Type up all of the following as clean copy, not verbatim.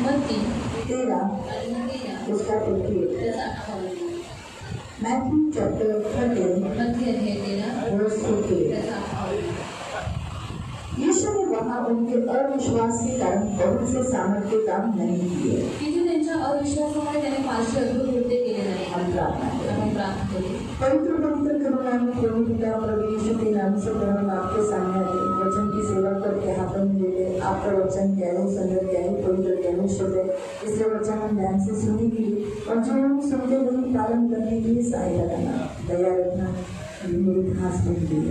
मत्ती 13 उसका 28। Matthew chapter 13 verse 28। यीशु ने वहाँ उनके अविश्वास के कारण बहुत से सामर्थ्य काम नहीं किए। तिथे त्यांच्या अविश्वासामुळे त्याने फारसे अद्भुत कृत्य केले नाही। हम प्रार्थना करें। पवित्र पवित्र करुणा में प्रभु पिता प्रभु यीशु के नाम से हम आपके सामने आते हैं। वचन की सेवा करके हाथों में ले ले। आपका वचन गहरे संगत गहरे पवित्र गहरे शुद्ध है, इसलिए वचन हम ध्यान से सुनने के लिए और जो हम सुनते वही पालन करने के लिए सहायता करना, दया रखना, मेरे खास बन दिए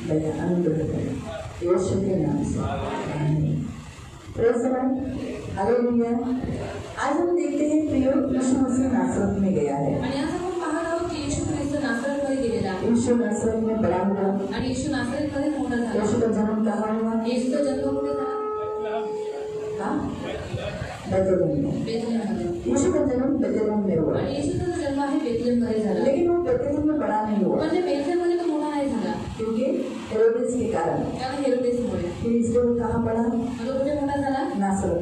दया अनुग्रह करें यीशु के नाम से आमीन। Praise the Lord, hallelujah. आज हम देखते हैं प्रियो यीशु मसीह नासरत में गया है। आणि आज आपण पाहत आहोत की येशू ख्रिस्त नासरतमध्ये गेलेला आहे। यीशु नासरत में बड़ा हुआ आणि येशू नासरतमध्ये मोठा झाला। यीशु का जन्म कहाँ हुआ? येशूचा जन्म कुठे झाला? बेथलेहम में। यीशु का जन्म बेथलेहम में हुआ। आणि येशूचा जो जन्म आहे बेथलेहममध्ये झाला। लेकिन वो बेथलेहम में बड़ा नहीं हुआ। म्हणजे बेथलेहममध्ये तो मोठा नाही झाला क्योंकि हेरोदेस के कारण। कारण हेरोदेसमुळे। फिर इसलिए वो कहाँ पड़ा? तो कुठे मोठा झाला? नासरत।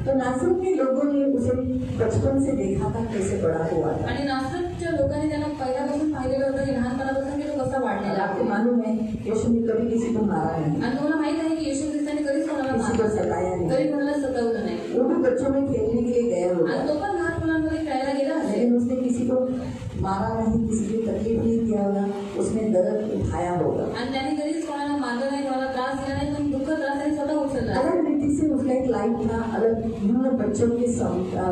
तो नासरत के लोगों ने उसे बचपन से देखा था कैसे बड़ा हुआ था। आणि नासरतच्या लोकांनी त्याला पहिल्यापासून पाहिलेलं होतं की लहानपणापासून तो कसा वाढलेला। आपको मालूम है यीशु ने कभी किसी को मारा नहीं। आणि तुम्हाला माहित आहे की येशू ख्रिस्ताने कधीच कोणाला किसी को सताया नहीं, कधी कोणाला सतावलं नाही। वो भी बच्चों में खेलने के लिए गया होगा। आणि तो पण लहान मुलांमध्ये खेळायला गेला असेल, लेकिन उसने किसी को मारा नहीं, किसी की तकलीफ नहीं किया होगा, उसने दर्द उठाया होगा। आणि त्याने कधीच कोणाला मारलं नाही, कोणाला त्रास दिला नाही, पण दुःख त्रास त्याने स्वतः उचलला। अलग रीति से उसका एक लाइफ था, अलग भिन्न बच्चों के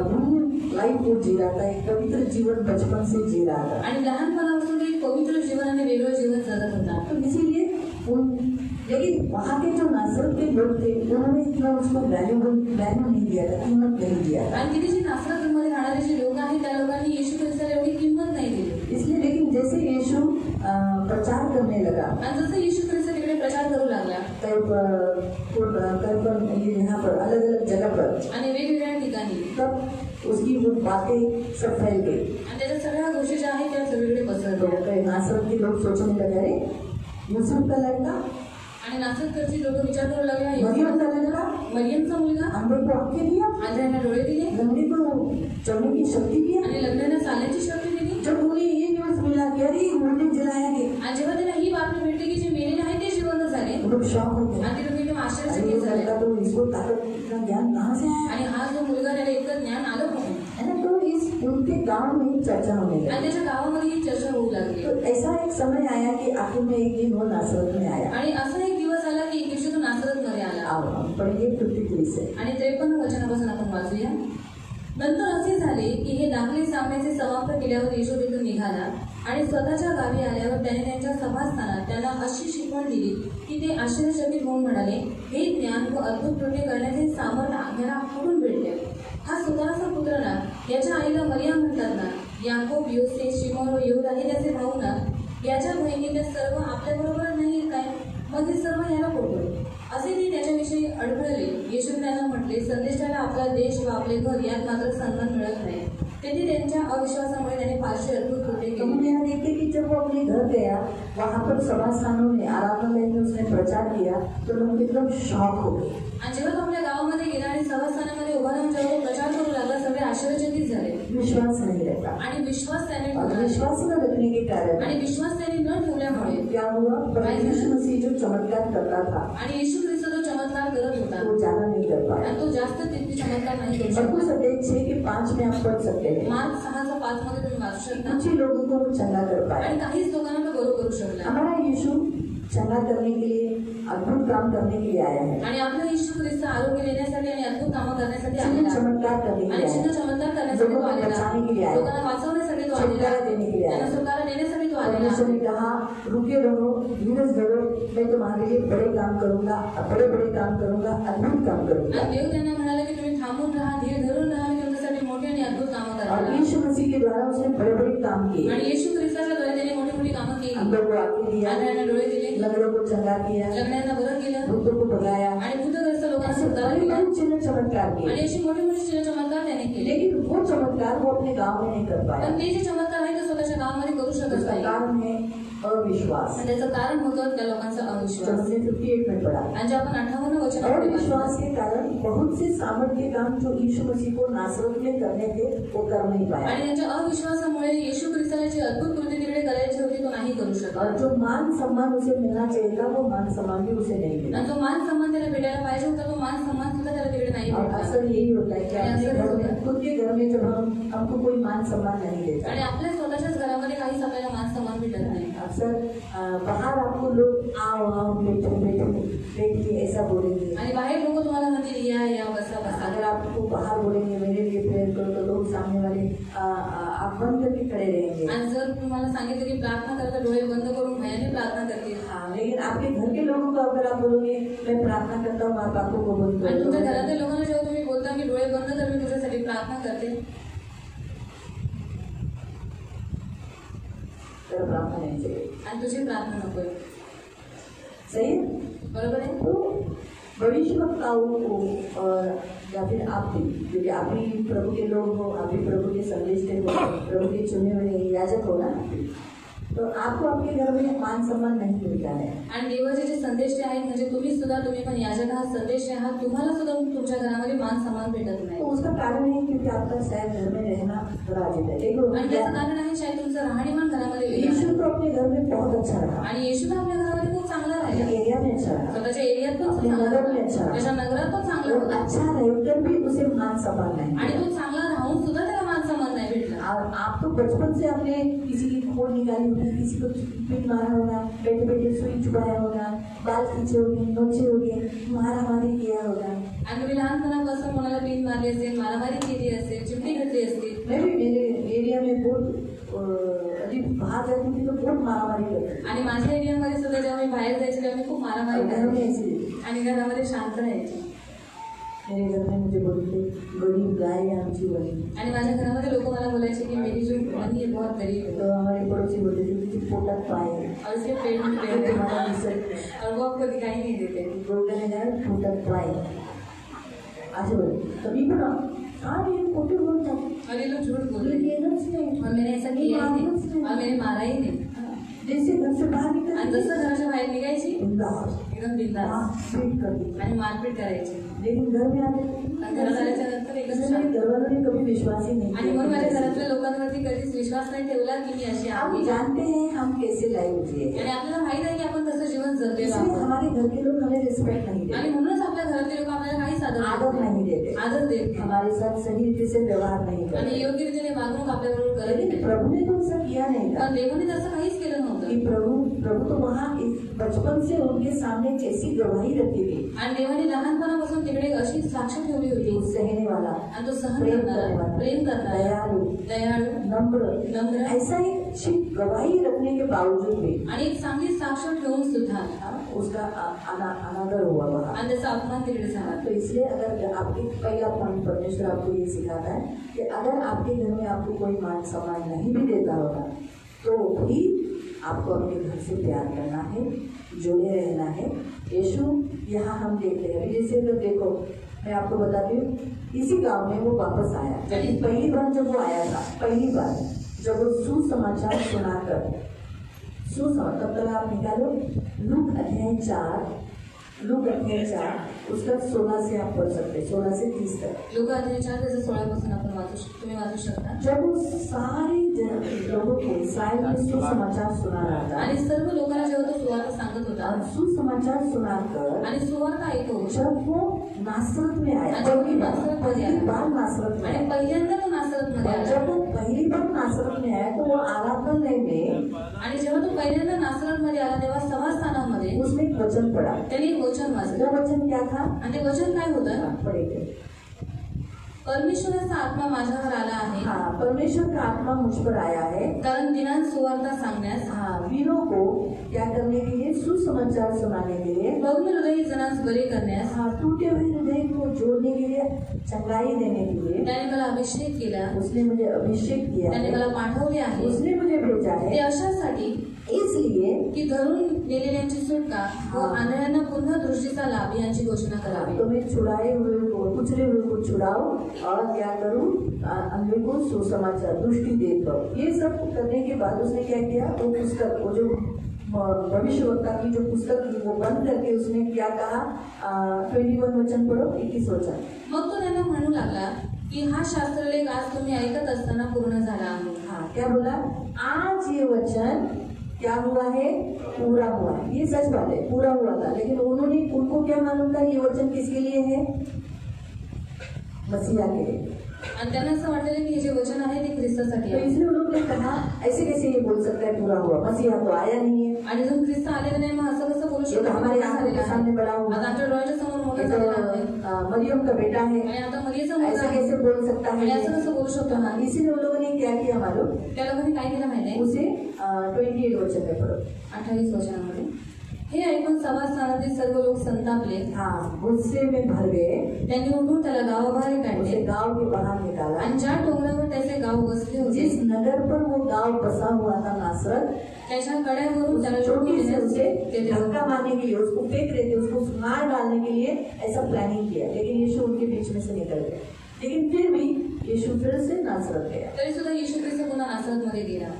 भिन्न लाइफ वो जी रहा था, एक पवित्र जीवन बचपन से जी रहा था। आणि लहानपणापासून एक पवित्र जीवन आणि वेगळं जीवन जगत होता। तो इसीलिए लेकिन वहाँ के जो नासरत के लोग थे उन्होंने इतना उसको वैल्यू नहीं दिया था, कीमत नहीं दिया था। आणि तिथे जे नासरतमध्ये राहणारे जे लोक आहेत त्या लोकांनी येशू ख्रिस्ताला एवढी किंमत नाही दिली। इसलिए लेकिन जैसे यीशु प्रचार करने लगा आणि जसं येशू ख्रिस्त तिकडे प्रचार करू लागला यहाँ पर अलग अलग जगह पर आणि वेगवेगळ्या ठिकाणी, तब उसकी वो बातें सब फैल गई आणि त्याच्या सगळ्या गोष्टी ज्या आहेत त्या सगळीकडे पसरल्या। नासरत के लोग सोचने लगे अरे यूसुफ का लड़का, आणि नासरतची लोक विचार करू लागले मरियम का लड़का, मरियमचा मुलगा, अंधे को आंखें दिया, आंधळ्यांना डोळे दिले, लंगड़े को चलने की शक्ति दिया। आणि लग्नाला चालण्याची शक्ती दिली। जब उन्हें ये न्यूज मिला कि अरे मुर्दे जलाया गया, आणि जेव्हा त्याला ही बातमी भेटली की जे मेलेले आहेत ते जिवंत झाले, लोग शॉक हो गए। आणि ते लोक एकदम आश्चर्यचकित झाले। तो इसको ताकत इतना ज्ञान कहाँ से आया? आणि हा जो मुलगा त्याला इतकं ज्ञान आलं कुठून? है ना। तो इस उनके गांव में चर्चा होने लगी आणि त्याच्या गावामध्ये ही चर्चा होऊ लागली। तो ऐसा एक समय आया कि आखिर में एक दिन वो नासरत में आया। आणि असा एक दिवस आला की येशू तो नासरतमध्ये आला। आओ हम पढ़िए 53 से आणि 53 वचनापासून आपण वाचूया। नंतर असे झाले की हे दाखले सांगण्याचे समाप्त केल्यावर येशू तिथून निघाला आणि स्वतःच्या गावी आल्यावर त्याने त्यांच्या सभास्थानात त्यांना अशी शिकवण दिली की ते आश्चर्यचकित होऊन म्हणाले, हे ज्ञान व अद्भुत कृत्य करण्याचे सामर्थ्य आपल्याला कुठून भेटले? हा सुताराचा पुत्र ना, याच्या आईला मरिया म्हणतात ना, याकोब, योसे, शिमोन व यहूदा हे त्याचे भाऊ ना, याच्या बहिणी त्या सर्व आपल्याबरोबर नाही काय? मग हे सर्व याला कोठून? असे ते त्याच्याविषयी अडखळले। येशूने त्यांना म्हटले, संदेशाला आपला देश व आपले घर यात मात्र सन्मान मिळत नाही। तेथे त्यांच्या अविश्वासामुळे त्याने फारसे अद्भुत कृत्य केले। हम यहाँ देखते कि जब वो अपने घर गया, वहाँ पर सभा स्थानों में आराधनालय में उसने प्रचार किया तो लोग एकदम शॉक हो गए। आणि जेव्हा तो आपल्या गावामध्ये गेला आणि सभास्थानामध्ये उभा राहून जेव्हा तो प्रचार करू लागला, सगळे आश्चर्यचकित झाले। विश्वास नहीं रहता, आणि विश्वास त्याने विश्वास न रखने के कारण आणि विश्वास त्याने न ठेवल्यामुळे क्या हुआ? यीशु मसीह जो चमत्कार करता था आणि येशू ख्रिस्त जो चमत्कार करत होता वो ज्यादा नहीं कर पाया। आणि तो जास्त तितकी चमत्कार नाही करू शकला। मरकुस अध्याय 6 के 5 में आप पढ़ सकते हैं। मार्क 6:5 मध्ये तुम्ही वाचू शकता। कुछ ही लोगों को वो चंगा कर पाया आणि काहीच लोकांना तो बरोबर करू शकला। हमारा यीशु चंगा करने के लिए, अद्भुत काम करने के लिए आया है। आणि आपला येशू ख्रिस्त आरोग्य देण्यासाठी आणि अद्भुत कामं करण्यासाठी आलेला आहे। चमत्कार करने के लिए आणि चिन्ह चमत्कार करण्यासाठी तो आलेला बचाने के लिए आया, लोकांना वाचवण्यासाठी तो आलेला, देने के लिए त्यांना सुटकारा देण्यासाठी तो आलेला। परमेश्वर ने कहा रुके रहो, धीरज धरो, मैं तुम्हारे लिए बड़े काम करूंगा, बड़े बड़े काम करूंगा, अद्भुत काम करूंगा। आणि देव त्यांना म्हणाले की तुम्ही थांबून राहा, धीर धरून राहा, मी तुमच्यासाठी मोठे आणि अद्भुत कामं और करणार। यीशु मसीह के द्वारा उसने बड़े बड़े काम किए। आणि येशू ख्रिस्ताच्या द्वारे त्याने मोठी मोठी कामं केली। अंधों को आंखें दिया, आंधळ्यांना डोळे दिले, लंगड़ों को चंगा किया, लग्नांना बरं केलं, भूतों को भगाया, आणि भूतग्रस्त लोकांना सुधार दिला। चिन्ह चमत्कार किए। आणि अशी मोठी मोठी चिन्ह चमत्कार त्याने केले। लेकिन वो चमत्कार वो अपने गांव में नहीं कर पाया। पण ते जे चमत्कार आहे ते स्वतःच्या गावामध्ये करू शकत उसका नाही। कारण है अविश्वास। आणि त्याचं कारण होतं त्या लोकांचा जो अविश्वास। हमने 58 में पढ़ा। आणि जे आपण 58 वचनामध्ये अविश्वास के कारण बहुत से सामर्थ्य काम जो यीशु मसीह को नासरत में करने थे वो कर नहीं पाया। आणि त्यांच्या अविश्वासामुळे येशू ख्रिस्ताला जी अद्भुत कृती तिकडे करायची होती तो नाही करू शकला। और जो मान सम्मान उसे मिलना चाहिए था वो मान सम्मान भी उसे नहीं मिला। आणि जो मान सम्मान त्याला भेटायला पाहिजे होता तो मान सम्मान सुद्धा त्याला तिकडे नाही और भेटला। अक्सर यही होता है कि अपने घर में, खुद के घर में जब हमको कोई मान सम्मान नहीं देता। आणि आपल्या स्वतःच्याच घरामध्ये काहीच आपल्याला मान सम्मान भेटत नाही। अक्सर बाहर आपको लोग आओ आओ बैठो बैठो बैठिए ऐसा बोलेंगे। आणि बाहेर लोक तुम्हाला म्हणतील या बसा बसा। अगर आपको बाहर बोलेंगे मेरे लिए प्रेयर करो तो लोग सामने वाले आप बंद करके खड़े रहेंगे। आणि जर तुम्हाला सांगितलं की प्रार्थना करा तर डोळे बंद करून भयाने प्रार्थना करतील। हाँ, लेकिन आपके घर के लोगों को अगर आप बोलोगे मैं प्रार्थना करता हूँ आप आंखों को बंद आणि करो, तुमच्या घरातल्या लोकांना जेव्हा तुम्ही बोलता की डोळे बंद कर मी तुझ्यासाठी प्रार्थना करते तर प्रार्थना नहीं चाहिए। आणि तुझी प्रार्थना नकोय। सही है? बरोबर आहे? तो भविष्यवक्ताओं को और या फिर आप भी, क्योंकि आप भी प्रभु के लोग हो, आप भी प्रभु के संदेश हो, प्रभु के चुने हुए याजक हो ना, तो आपको आपके घर में मान सम्मान नहीं मिलता है। आणि देवाचे जे संदेश आहेत म्हणजे तुम्ही पण याजक आहात, संदेश आहात, तुम्हाला सुद्धा तुमच्या घरामध्ये मान सम्मान भेटत नाही। तो उसका कारण है क्योंकि आपका शायद घर में रहना राजित है। देखो आणि त्याचं कारण आहे शायद तुमचं राहणीमान घरामध्ये वेगळं आहे। यीशु तो अपने घर में बहुत अच्छा रहा, आणि येशू आपल्या घरामध्ये खूप चांगला राहिला, अपने एरिया में अच्छा रहा, स्वतःच्या एरियात पण अपने चांगला नगर में अच्छा राहिला, रहा, त्याच्या नगरात पण चांगला और होता। अच्छा रहकर भी उसे मान सम्मान नहीं आणि मिला। तो चांगला राहून सुद्धा त्याला मान सम्मान नाही भेटला। और आप तो बचपन से आपने किसी की खोड निकाली होगी, किसी को पीट मारा होगा, बैठे बैठे सुई चुभाया होगा, बाल खींचे होंगे, नोचे होंगे, मारामारी किया होगा। आणि तुम्ही लहानपणापासून कोणाला पिन मारली असेल, मारामारी केली असेल, चिमटी घातली असतील। मैं भी मेरे एरिया में बहुत अभी बाहर जाती थी तो बहुत मारामारी करती थी। आणि माझ्या एरियामध्ये सुद्धा जेव्हा मी बाहेर जायचे तेव्हा मी खूप मारामारी और घर में करायची ऐसी आणि घरामध्ये शांत राहायची। मेरे घर में मुझे बोलते गरीब गाय है आमची बनी। आणि माझ्या घरामध्ये लोक मला बोलायचे की मेरी जो बनी है बहुत गरीब है तो हमारे पड़ोसी बोलते थे तुझे पोटात पाय है, और इसके पेट में पेट है तुम्हारा दिसत नाही, और वो आपको दिखाई नहीं देते। डोक्याने जाय पोटात पाय असे बोलते। कभी पण हाँ ये खोटे बोलतात, और ये लोग झूठ बोल ये रहे हैं केलंच नाही, और मैंने ऐसा किया ही नहीं और मैंने मारा ही नहीं। जैसे घर से बाहर आणि निकलते जसं घराच्या बाहेर निघायची बिंदास एकदम बिंदास पीट करती, आणि मारपीट करायची। लेकिन घर में आते आणि घरात आल्याच्या नंतर एकदम इसलिए शांत। घर वालों ने कभी विश्वास ही नहीं आणि मग माझ्या किया। घरातल्या लोकांवरती कधीच विश्वास नाही ठेवला की मी अशी हम आहे। जानते हैं हम कैसे लाइव जिए, आणि आपल्याला माहित आहे की आपण कसं जीवन जगलेलो इसलिए आहोत हमारे घर के लोग हमें रिस्पेक्ट नहीं आणि देते, म्हणूनच आपल्या घरातले लोक आपल्याला काहीच आदर नहीं देते, आदर देत नाही हमारे साथ सही रीति से व्यवहार नहीं आणि करते। योग्य रीतीने वागणूक आपल्याबरोबर करत लेकिन नाही। प्रभु ने तो ऐसा किया नहीं था पण देवाने तसं काहीच केलं नव्हतं। कि प्रभु तो वहाँ बचपन से उनके सामने कैसी गवाही रखी थी, आणि देवाने लहानपणापासून तिकडे अशी साक्ष ठेवली होती सहने वाला, आणि तो सहन प्रेम करणारा, करने वाला, प्रेम करणारा, दयालु, दयाळू, नम्र, ऐसा एक अच्छी गवाही रखने के बावजूद भी आणि एक चांगली साक्ष ठेवून सुद्धा उसका अनादर हुआ वहाँ। आणि त्याचा अपमान तिकडे झाला। तो इसलिए अगर आपके पहला पॉइंट परमेश्वर आपको ये सिखाता है कि अगर आपके घर में आपको कोई मान सम्मान नहीं भी देता होगा तो भी आपको अपने घर से प्यार करना है, जुड़े रहना है। यीशु यहाँ हम देखते हैं, जैसे अगर देखो मैं आपको बताती हूँ, इसी गांव में वो वापस आया। जब पहली बार जब वो आया था, पहली बार जब वो सुसमाचार सुनाकर, सुसमाचार तब तक आप निकालो लूक अध्याय 4 उसका 16 से आप पढ़ सकते हैं, 16 से 30 तक। लोक अध्याय 4 त्याचं 16 पासून आपण तुम्ही वाचू शकता। जब वो सारे लोगों को इस्राएल में सुसमाचार सुना रहा था आणि सर्व लोकांना जेव्हा तो सुवार्ता सांगत होता और सुसमाचार सुनाकर आणि सुवार्ता ऐकून जब वो नासरत में आया, आणि पहली नासरत मध्ये आला, बार नासरत में आणि आया, पहिल्यांदा तो नासरत मध्ये और आला जब वो पहली बार नासरत में आया तो वो आराधनालय में आणि जेव्हा तो पहिल्यांदा नासरत मध्ये आला तेव्हा सभास्थानामध्ये उसने एक वचन पढ़ा। त्याने एक वचन वाचलं वो वचन क्या था? आणि ते वचन काय होतं? पढ़ेंगे। परमेश्वराचा आत्मा माझ्यावर आला आहे, हाँ, परमेश्वर का आत्मा मुझ पर आया है, कारण दिनांत सुवार्ता सांगण्यास, हाँ, वीरों को क्या करने के लिए? सुसमाचार सुनाने के लिए, भग्न हृदयी जनास बरे करण्यास, हाँ, टूटे हुए हृदय को जोड़ने के लिए, चंगाई देने के लिए त्याने मला अभिषेक केला, उसने मुझे अभिषेक किया त्याने है, मला पाठवले आहे। उसने मुझे भेजा ते है अशासाठी इसलिए की धरून नेलेल्यांची सुटका व आंधळ्यांना पुन्हा दृष्टीचा लाभ यांची घोषणा करावी। तो मैं छुड़ाए हुए को कुचले हुए को छुड़ाओ और क्या करूं, अंधे को सुसमाचार दृष्टि दे दो। ये सब करने के बाद उसने क्या किया, वो पुस्तक, वो जो भविष्यवक्ता की जो पुस्तक थी वो बंद करके उसने क्या कहा, 21 वचन पढ़ो, 21 वचन। मग तो त्यांना म्हणू लागला की हा शास्त्रलेख आज तुम्ही ऐकत असताना पूर्ण झाला आहे। हाँ, क्या बोला, आज ये वचन क्या हुआ है, पूरा हुआ है। ये सच बात है, पूरा हुआ था, लेकिन उनको क्या मालूम था ये वचन किसके लिए है, मसीहा के लिए। आणि त्यांना असं वाटलं की हे जे वचन आहे ते ख्रिस्तासाठी तो आहे। इसलिए उन लोगों ने कहा ऐसे कैसे ये बोल सकता है पूरा हुआ, मसीहा तो आया नहीं है। आणि जर ख्रिस्त आलेला नाही मग असं कसं बोलू ये शकतो, तो हमारे आंखों के सामने बड़ा हुआ, आता आमच्या डोळ्याच्या समोर मोठा ये झालेला आहे तो मरियम का बेटा है, आणि आता मरियेचा मुलगा ऐसा आहे कैसे बोल सकता आणि है। असं कसं बोलू शकतो हा। इसीलिए उन लोगों ने क्या किया मालूम, त्या लोकांनी काय केलं माहितीये, उसे 28 वचन में पढ़ो। 28 वचनामध्ये, हे ऐकून सभास्थानातील सर्व लोक संतापले, हाँ, गुस्से में भर गए, त्यांनी उठून त्याला गावाबाहेर उसे काढले गांव के बाहर निकाला। आणि ज्या डोंगरावर त्याचे गाव बसले होते जिस नगर पर वो गांव बसा हुआ था नासरत, त्याच्या कड्यावरून त्याला चोटी से उसे ते धक्का मारने के लिए, उसको फेंक रहे थे, उसको मार डालने के लिए ऐसा प्लानिंग किया, लेकिन यीशु उनके बीच में से निकल गए। लेकिन फिर भी यीशु फिर से नासरत गया। तरी सुद्धा येशू ख्रिस्त पुन्हा नासरतमध्ये गेला।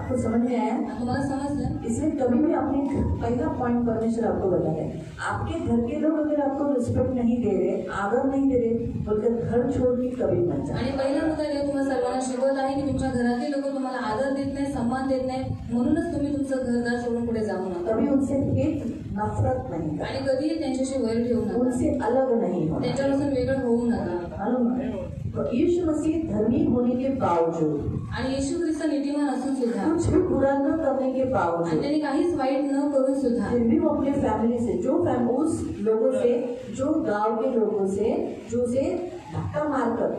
आपको समझ में आया? तुम्हाला समजलं? इसलिए कभी भी अपने पहला पॉइंट परमेश्वर आपको बता है, आपके घर के लोग अगर आपको रिस्पेक्ट नहीं दे रहे, आदर नहीं दे रहे, बोलकर घर छोड़ के कभी मत जाओ। आणि पहिला मुद्दा देव तुम्हाला सर्वांना शिकवत आहे की तुमच्या घरातील लोक तुम्हाला आदर देत नाही, सम्मान देत नाही, म्हणूनच तुम्ही तुमचं घरदार सोडून पुढे जाऊ नका। कभी उनसे हेट नफरत नहीं करना, आणि कधीही त्यांच्याशी वैर ठेवू नका, उनसे अलग नहीं होना। त्यांच्यापासून वेगळं होऊ नका। मालूम है? तो यीशु मसीह धर्मी होने के बावजूद, आणि येशू ख्रिस्त नीतिमान असून सुद्धा कुछ भी बुरा न करने के आणि बावजूद, त्यांनी काहीच वाईट न करून सुद्धा फिर भी वो अपने फैमिली से, उस लोगों से, जो गांव के लोगों से, जो उसे धक्का मारकर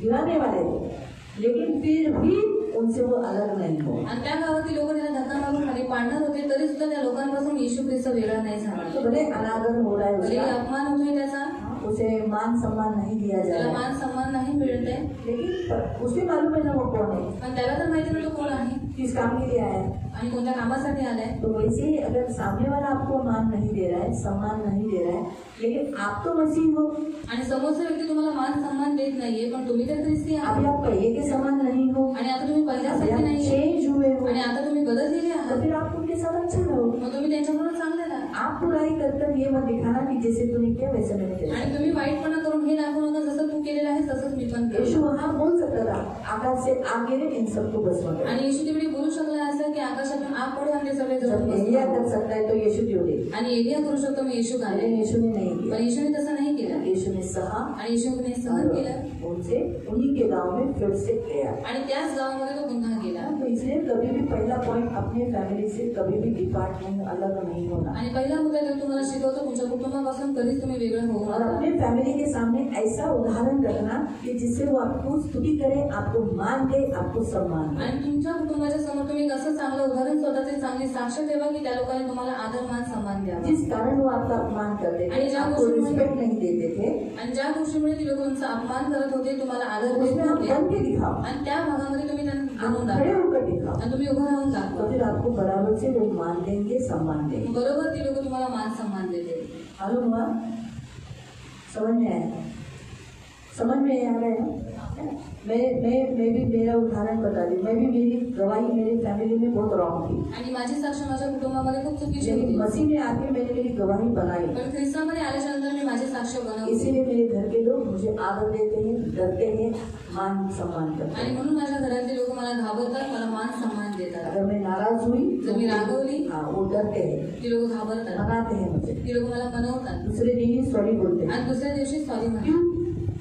गिराने वाले थे, लेकिन फिर भी उनसे वो अलग नहीं हो। आणि त्या गावातील लोक त्याला धक्का मारून खाली पाडणार होते, तरी सुद्धा त्या लोकांपासून येशू ख्रिस्त वेगळा नाही झाला। तो भले अनादर हो रहा है भले उसका, अपमान होतोय त्याचा, उसे मान सम्मान नहीं दिया जा त्याला रहा है, मान सम्मान नाही मिळते, लेकिन उसे मालूम है ना वो कौन है, पण त्याला तर माहिती नाही तो कोण आहे किस काम के लिए आया है। आणि कोणत्या कामासाठी आलाय। तो वैसे ही अगर सामने वाला आपको मान नहीं दे रहा है, सम्मान नहीं दे रहा है, लेकिन आप तो मसीह हो, आणि समोरचा व्यक्ती तुम्हाला मान सम्मान देत नाहीये, पण तुम्ही तर ख्रिस्ती अभी आहात आप पहले के समान नहीं हो, आणि आता तुम्ही अभी पहिल्यासारखे आप नाहीये चेंज हुए हो, आणि आता तुम्ही बदललेले तो आहात, फिर आप उनके साथ अच्छा रहो। मग तुम्ही त्यांच्याकडून चांगले राहा। आप बुराई कर ये मत दिखाना कि जैसे तूने किया वैसे मैंने किया। आणि तुम्ही वाईटपणा करून हे दाखवू नका जसं तू केलेलं आहे तसंच मी पण केलं। यीशु वहाँ बोल सकता था, आकाश से आग गिरे, इन सबको भस्म कर। आणि येशू तिकडे बोलू शकला असं की आकाशातून आग पडू आणि ते सगळे जब जळून एलिया बसतील। कर सकता है तो यीशु क्यों दे, आणि एलिया करू शकतो मी येशू का लेकिन यीशु ने नहीं पण किया। येशूने तसं नाही केलं यीशु ने सहा आणि येशूने सहन केलं उनसे उन्हीं के गांव में फिर से गया। आणि त्याच गावामध्ये तो पुन्हा गेला। तो इसलिए कभी भी पहला पॉइंट, अपने फैमिली से कभी भी डिपार्ट नहीं, अलग नहीं होना, आणि पहिला मुद्दा देव तुम्हाला शिकवतो तुमच्या कुटुंबापासून कधीच तुम्ही वेगळं होऊ और नका। अपने फैमिली के सामने ऐसा उदाहरण रखना कि जिससे वो आपको स्तुति करे, आपको मान दे, आपको सम्मान दे। आणि तुमच्या कुटुंबाच्या समोर तुम्ही कसं चांगलं उदाहरण स्वतःचे चांगली साक्ष ठेवा की त्या लोकांनी तुम्हाला आदर मान सम्मान द्यावा। जिस कारण वो आपका अपमान करते आणि थे, ज्या आपको गोष्टीमुळे- रिस्पेक्ट नहीं देते थे, आणि ज्या गोष्टीमुळे ती लोक तुमचा अपमान करत होते, तुम्हाला आदर देत उसमें आप होते, बन के दिखाओ, आणि त्या भागामध्ये तुम्ही त्यांना आप बनवून खड़े दाखवा होकर दिखाओ, आणि तुम्ही उभं राहून तो दाखवा। फिर आपको बराबर से वो मान देंगे, सम्मान देंगे। बरोबर ती लोक तुम्हाला मान सम्मान देते। मालूम हुआ? समझ में आया? समझ में आ रहा है ना? मैं भी मेरा उदाहरण बता दी, मैं भी मेरी गवाही मेरी फैमिली में बहुत रॉन्ग थी, आणि माझी साक्ष माझ्या कुटुंबामध्ये खूप चुकीची लेकिन होती, मसीह में आके मैंने मेरी गवाही बनाई। पण ख्रिस्तामध्ये आल्याच्या नंतर मी माझी साक्ष बनवली इसीलिए मेरे घर के लोग मुझे आदर देते हैं, डरते हैं, मान सम्मान करते आणि हैं। म्हणून माझ्या घरातले लोक मला घाबरतात, मला मान सम्मान देतात। अगर मैं नाराज हुई जब मैं रागवली, हाँ, वो डरते हैं, ती लोक घाबरतात, मनाते हैं मुझे, ती लोक मला मनवतात दूसरे दिन ही सॉरी बोलते हैं। आणि दुसऱ्या दिवशी सॉरी म्हणतात। क्यों?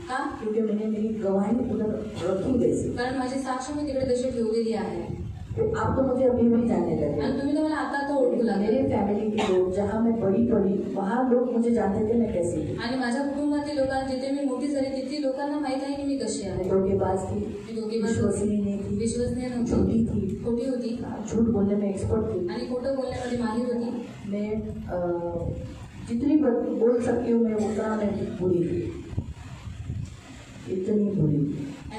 का? क्योंकि मैंने मेरी गवाही उधर रखी वैसे। कारण माझी साक्ष मी तिकडे तशी ठेवलेली आहे तो आप तो मुझे अभी भी जानने लगे, आणि तुम्ही तर मला आता ओळखू लागले। मेरे फैमिली के लोग, जहाँ मैं बड़ी पड़ी वहाँ लोग मुझे जानते थे मैं कैसी थी। आणि माझ्या कुटुंबातील लोकांना, जिथे मी मोठी झाली तिथे लोकांना माहित आहे की मी कशी आहे। मैं धोखेबाज थी, मी धोकेबाज होती, विश्वसनीय नहीं थी, विश्वसनीय झूठी नव्हती, थी, खोटी होती झूठ बोलने में एक्सपर्ट थी। आणि खोटं बोलण्यामध्ये माहिर होती। मैं जितनी बोल सकती हूँ मैं उतना मैं बुरी थी, इतनी बुरी।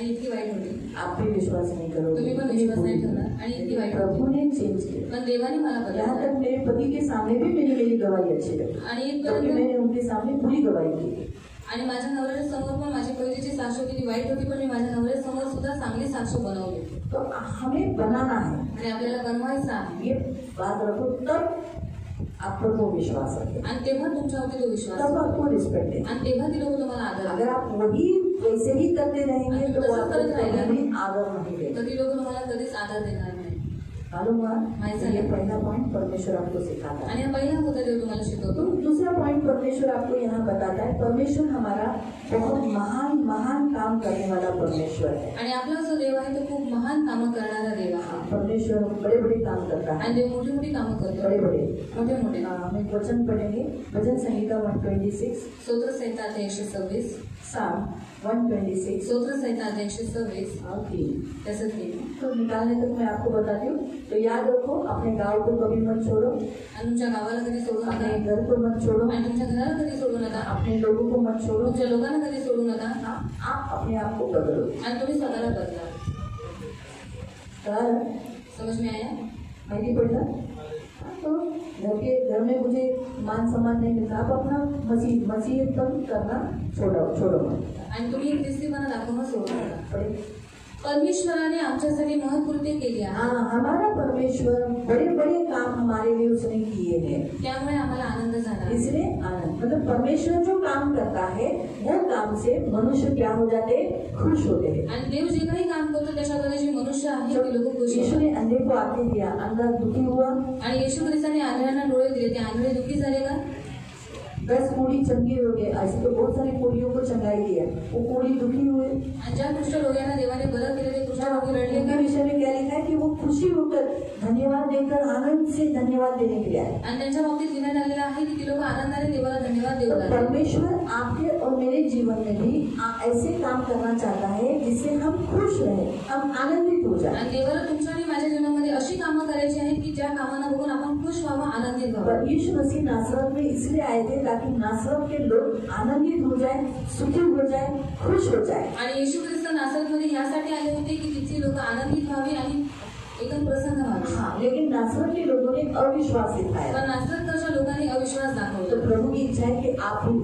आणि इतकी वाईट होती. आप भी विश्वास नहीं करोगे, तुम्ही पण विश्वास नाही ठेवणार आणि इतकी वाईट प्रभु होती. ने चेंज किया. पण देवाने मला यहाँ बदललं तक मेरे पति के सामने भी मेरी गवाही अच्छी लगी, आणि क्योंकि इतकं मैंने उनके सामने पूरी गवाही की. आणि माझ्या नवऱ्याच्या समोर पण माझी पहिलीची साक्ष किती वाईट होती, पण मी माझ्या नवऱ्या समोर सुद्धा चांगली साक्ष बनवली. तो हमें बनाना है, आणि आपल्याला बनवायचं आहे. ये बात रखो, तब आप पर वो विश्वास रखें, आणि तेव्हा तुमच्यावरती तो विश्वास तब आहे. आपको रिस्पेक्ट है. आणि तेव्हा ती लोक तुम्हाला आदर अगर आप वही वैसे ही करते रहेंगे तो वो आपको करत राहिला. कभी आदर नहीं देगा. तर ती लोक तुम्हाला कधीच आदर देणार नाही. मालूम हुआ? माहिती ये झालं. पहला पॉइंट परमेश्वर आपको सिखाता है. आणि हा पहिला होता देव तुम्हाला शिकवतो. तो दूसरा पॉइंट परमेश्वर आपको यहाँ बताता है, परमेश्वर हमारा बहुत महान महान काम करने वाला परमेश्वर है. आणि आपला जो देव आहे तो खूप महान कामं करणारा देव आहे. परमेश्वर बड़े बड़े काम करता है, आणि देव मोठी मोठी कामं करतो. बड़े बड़े. मोठे मोठे. हम एक वचन पढ़ेंगे, भजन संहिता 126, स्तोत्र संहिता 126, साम 126 स्तोत्र संहिता 126 और 3. त्याचं 3. तो निकालने तक मैं आपको बताती हूँ. तो याद रखो, अपने गांव को कभी मत छोड़ो, आणि तुमच्या गावाला कधी सोडू अपने नका. घर को मत छोड़ो, आणि तुमच्या घराला कधी सोडू नका. अपने लोगों को मत छोड़ो. तुमच्या लोकांना कधी सोडू नका. आप अपने आप को बदलो. आणि तुम्ही स्वतःला बदला. कळालं? समज में आया? माहिती पडलं? तो घर में मुझे मान सम्मान नहीं मिलता, आप अपना मसीहत करना छोड़ो मत. आणि तुम्ही ख्रिस्तीपणा दाखवणं सोडू नका. पढ़े? परमेश्वराने आमच्यासाठी महत्कृत्य केली आहे. हाँ, हमारा परमेश्वर बड़े बड़े काम हमारे लिए उसने किए हैं, त्यामुळे आम्हाला आनंद झाला. इसलिए आनंद. मतलब परमेश्वर जो काम करता है वो काम से मनुष्य क्या हो जाते, खुश होते हैं. आणि देव जे काही काम करतो त्याच्याद्वारे जे मनुष्य आहे ते लोक खुश यीशु होतात. ने अंधे को आंखें दिया, अंधा दुखी हुआ. आणि येशू ख्रिस्ताने आंधळ्यांना डोळे दिले, ते आंधळे दुःखी झाले का? 10 कोढ़ी चंगे हो गए. ऐसे तो बहुत सारी कोढ़ियों को चंगाई दिया, वो कोढ़ी दुखी हुए. आणि ज्या कुष्ठरोग्यांना देवाने बरं केले ते कुष्ठरोगी रडले उनके का? विषय में क्या लिखा है कि वो खुशी होकर धन्यवाद देकर आनंद से धन्यवाद देने के लिए आए. आणि त्यांच्या बाबतीत लिहिण्यात आलेलं आहे की ती लोक आनंदाने देवाला धन्यवाद देऊ तो लागले. परमेश्वर आपके और मेरे जीवन में भी ऐसे काम करना चाहता है जिससे हम खुश रहे, हम आनंदित हो जाए. आणि देवाला तुमच्या आणि माझ्या जीवनामध्ये अशी कामं करायची आहेत की ज्या कामांना बघून आपण खुश व्हावं, आनंदित व्हावं. पर यीशु मसीह नासरत में इसलिए आए थे ताकि नासरत के लोग आनंदित हो जाए, सुखी हो जाए, खुश हो जाए. आणि येशू ख्रिस्त नासरतमध्ये यासाठी आले होते की तिथली लोक आनंदित व्हावी आणि एकदम प्रसन्न व्हावी. हाँ, लेकिन नासरत के लोगों ने अविश्वास दिखाया. पण नासरतच्या लोकांनी अविश्वास तो दाखवला. प्रभु की इच्छा है कि आप भी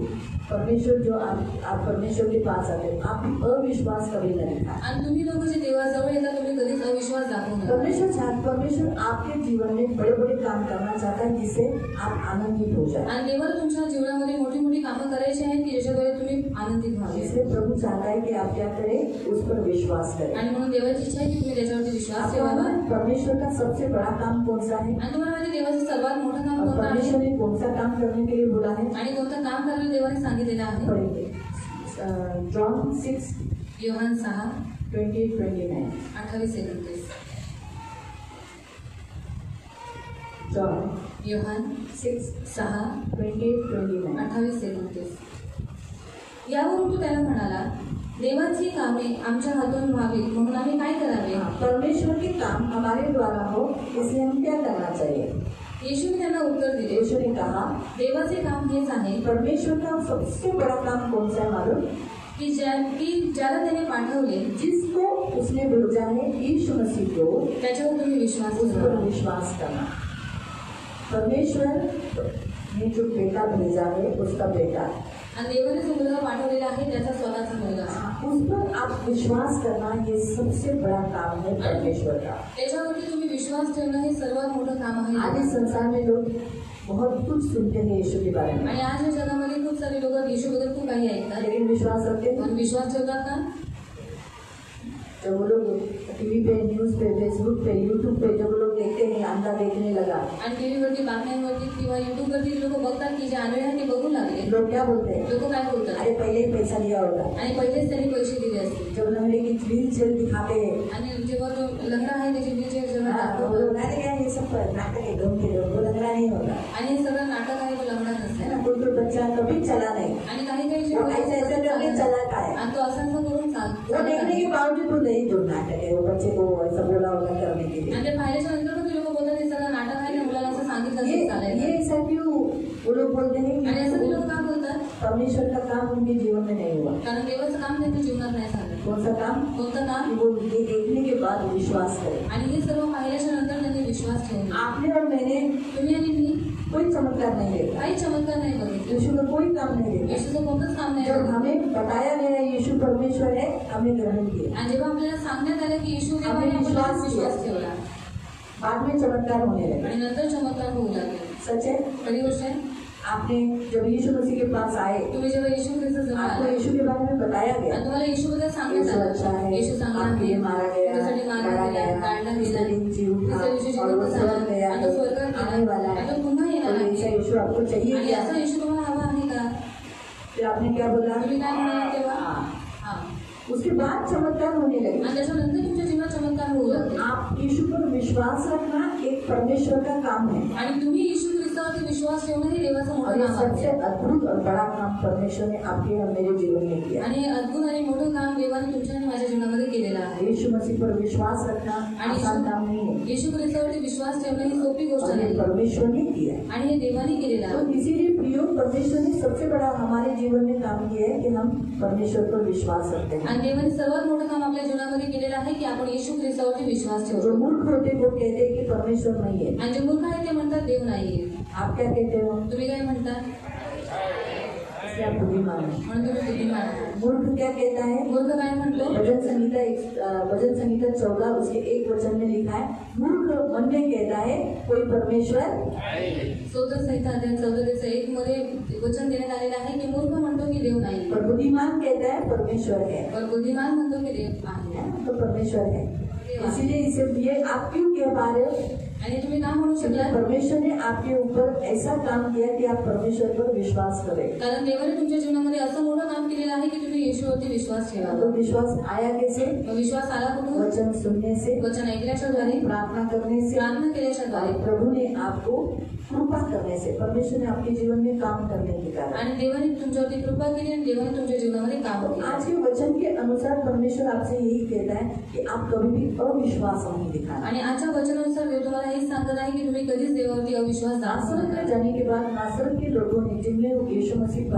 परमेश्वर जो आप परमेश्वर के पास आते हैं, आप अविश्वास कभी न दिखाएं. आणि तुम्ही लोक जे देवाजवळ येतात तुम्ही कधीच अविश्वास दाखवू नका. परमेश्वर आपके जीवन में बड़े बड़े काम करना चाहता है जिससे आप आनंदित हो जाए. आणि देवाला तुमच्या जीवनामध्ये मोठी मोठी कामं करायची आहेत की ज्याच्याद्वारे तुम्ही आनंदित व्हावे. इसलिए प्रभु चाहता है कि आप क्या करें, उस पर विश्वास करें. आणि म्हणून देवाची इच्छा आहे की तुम्ही त्याच्यावरती विश्वास ठेवावा. परमेश्वर का सबसे बड़ा काम कौन सा है? आणि तुम्हाला माहिती देवाचं सर्वात मोठं काम और कोणतं परमेश्वर आहे ने कौन सा काम करने के लिए बोला है? आणि कोणतं काम करायला देवाने सांगितलेलं आहे? पढ़ेंगे. जॉन 6 योहान 6 28-29. 28-29. जॉन योहान 6 6 28-29. 28-29. यावरून तो त्याला म्हणाला, देवाची कामे आमच्या हातून व्हावी म्हणून आम्ही काय करावे? परमेश्वर के काम हमारे द्वारा हो, इसलिए हम क्या करना चाहिए? येशूने त्यांना उत्तर दिले, यीशु ने कहा, देवाचे काम हेच आहे परमेश्वर का सबसे बड़ा काम कौन सा है मालूम? की ज्याला त्याने पाठवले जिसको उसने भेजा है, यीशु मसीह को, त्याच्यावर तुम्ही विश्वास उस पर ठेवा. विश्वास करना. परमेश्वर ने जो बेटा भेजा है, उसका बेटा, आणि देवाने जो मुलगा पाठवलेला आहे त्याचा स्वतःचा मुलगा, उस पर आप विश्वास करना, ये सबसे बड़ा काम है परमेश्वर का. त्याच्यावरती तुम्ही विश्वास ठेवणं हे सर्वात मोठं काम आहे. आज इस संसार में लोग बहुत कुछ सुनते हैं यीशु के बारे में, आणि आज या जगामध्ये खूप सारे लोक येशूबद्दल खूप काही ऐकतात, लेकिन विश्वास रखते हैं? पण विश्वास ठेवतात का? जब वो लोग टीवी पे, न्यूज पे, फेसबुक पे, यूट्यूब पे जब वो लोग देखते हैं, अंधा देखने लगा, आणि टीव्हीवरती बातम्यांवरती किंवा युट्यूबवरती लोक बघतात की जे आंधळे आहेत ते बघू लागले. लोग क्या बोलते हैं? लोक काय बोलतात? अरे पहले ही पैसा दिया होगा. आणि पहिलेच त्यांनी पैसे दिले असतील. जब लंगड़े की व्हील चेयर दिखाते हैं, आणि जेव्हा तो लंगडा आहे त्याची व्हीलचेअर जेव्हा हाँ, वो दाखवतो, लोग कहते हैं ये सब नाटक है, गम के लोग, वो लंगड़ा नहीं होगा. आणि हे सगळं नाटक आहे तो लंगडा है नसते. ना, कोई बच्चा कभी चला नहीं, आणि काही काही वो ऐसे ऐसे करके चला का है. आणि तो असं करून वो देखने के बावजूद वो नहीं, जो नाटक है, वो बच्चे को ऐसा बोला होगा करने के लिए. आणि ते पाहिल्याच्या नंतर पण ते लोक बोलतात हे सगळं नाटक आहे, मुलाला असं सांगितलं ये असेल चालायला. ऐसा क्यों वो लोग बोलते हैं आणि असं ते कि लोक का बोलतात? परमेश्वर का काम उनके जीवन में नहीं हुआ. कारण देवाचं काम त्यांच्या जीवनात नाही झालं. कौन सा काम? कोणतं काम? कि वो ये देखने के बाद विश्वास करे। आणि हे सर्व पाहिल्याच्या नंतर त्यांनी विश्वास ठेवला। आपने और मैंने तुम्ही आणि मी कोई चमत्कार नहीं देखा, काही चमत्कार नाही बघितले, यीशु का कोई काम नहीं देखा। येशूचं कोणतंच काम नाही जब बघितलं। हमें बताया गया यीशु परमेश्वर है, हमने ग्रहण किया, आणि जेव्हा आपल्याला सांगण्यात आलं की येशू देव आम्ही आहे, आपण विश्वास विश्वास ठेवला बाद में चमत्कार होने लगे। आणि नंतर चमत्कार होऊ लागले। सच है। खरी गोष्ट आहे। आपने जब यीशु मसीह के पास आए, तुम्ही जेव्हा येशू ख्रिस्त जवळ आपको आला यीशु के बारे में बताया गया, आणि तुम्हाला येशूबद्दल सांगण्यात यीशु आलं, अच्छा है, येशू चांगला आपके आहे, लिए मारा गया, तुमच्यासाठी मारला गाड़ा गेला, गया, काढला गेला, तीसरे दिन जी उठा तिसऱ्या दिवशी और वो जिवंत स्वर्ग झाला, गया, आता स्वर्गात आने वाला गेला, है। आता पुन्हा येणार तो ऐसा आहे। यीशु आपको चाहिए आणि क्या? असा येशू तुम्हाला हवा आहे का? फिर आपने क्या बोला? तुम्ही काय म्हणाला तेव्हा? हा। उसके बाद चमत्कार होने लगे। आणि त्याच्यानंतर तुमच्या जीवनात चमत्कार होऊ लागले। आप यीशु पर विश्वास रखना एक परमेश्वर का काम है, आणि तुम्ही येशू ख्रिस्तावरती विश्वास ठेवणं हे देवाचं और मोठं ये काम सबसे आहे। अद्भुत और बड़ा काम परमेश्वर ने आपके और मेरे जीवन में किया। आणि हे अद्भुत आणि मोठं काम देवाने तुमच्या आणि माझ्या जीवनामध्ये केलेलं आहे। यीशु मसीह पर विश्वास रखना आसान काम नहीं है, येशू ख्रिस्तावरती विश्वास ठेवणं ही सोपी गोष्ट और ये नाही परमेश्वर ने किया है। आणि हे देवाने केलेलं तो आहे। इसीलिए प्रियो, परमेश्वर ने सबसे बड़ा हमारे जीवन में काम किया है कि हम परमेश्वर पर विश्वास रखते हैं। आणि देवाने सर्वात मोठं काम आपल्या जीवनामध्ये केलेलं आहे की आपण येशू ख्रिस्तावरती विश्वास जो ठेवतो। मूर्ख होते वो कहते हैं कि परमेश्वर नहीं है। आणि जे मूर्ख आहे ते म्हणतात देव नाहीये। आप क्या कहते हो? तुम्ही काय म्हणता? इसलिए आप बुद्धिमान हैं। म्हणून तुम्ही बुद्धिमान आहात। मूर्ख क्या कहता है? मूर्ख काय म्हणतो? भजन संहिता 14 उसके 1 वचन में लिखा है, मूर्ख मन में कहता है कोई परमेश्वर, स्तोत्र संहिता अध्याय 14:1 मध्ये वचन देण्यात आलेलं आहे की मूर्ख म्हणतो की देव नाही, पर बुद्धिमान कहता है परमेश्वर है। पर बुद्धिमान म्हणतो की देव आहे। तो परमेश्वर है, इसीलिए इसे ये आप क्यों कह पा रहे हो? आणि तुम्ही काय म्हणू क्योंकि शकला? परमेश्वर ने आपके ऊपर ऐसा काम किया कि आप परमेश्वर पर विश्वास करें। कारण देवाने तुमच्या जीवनामध्ये असं मोठं काम केलेलं आहे की तुम्ही येशूवरती विश्वास तो ठेवा। विश्वास आया कैसे? मग विश्वास आला कुठून? वचन सुनने से, वचन ऐकल्याच्या द्वारे, प्रार्थना करने से, प्रार्थना केल्याच्या द्वारे और प्रभु ने आपको कृपा करने से, परमेश्वर ने आपके जीवन में काम करने के कारण। आणि देवाने तुमच्यावरती कृपा केली आणि देवाने तुमच्या जीवनामध्ये काम तो केलं। आज के वचन के अनुसार परमेश्वर आपसे यही कहता है कि आप कभी भी अविश्वास नहीं दिखाना। आणि आजच्या वचनानुसार देव तुम्हाला हेच सांगत आहे की तुम्ही कधीच देवावरती अविश्वास दाखवू नासरत में नका। जाने के बाद नासरत के लोगों ने, जिनमें यीशु मसीह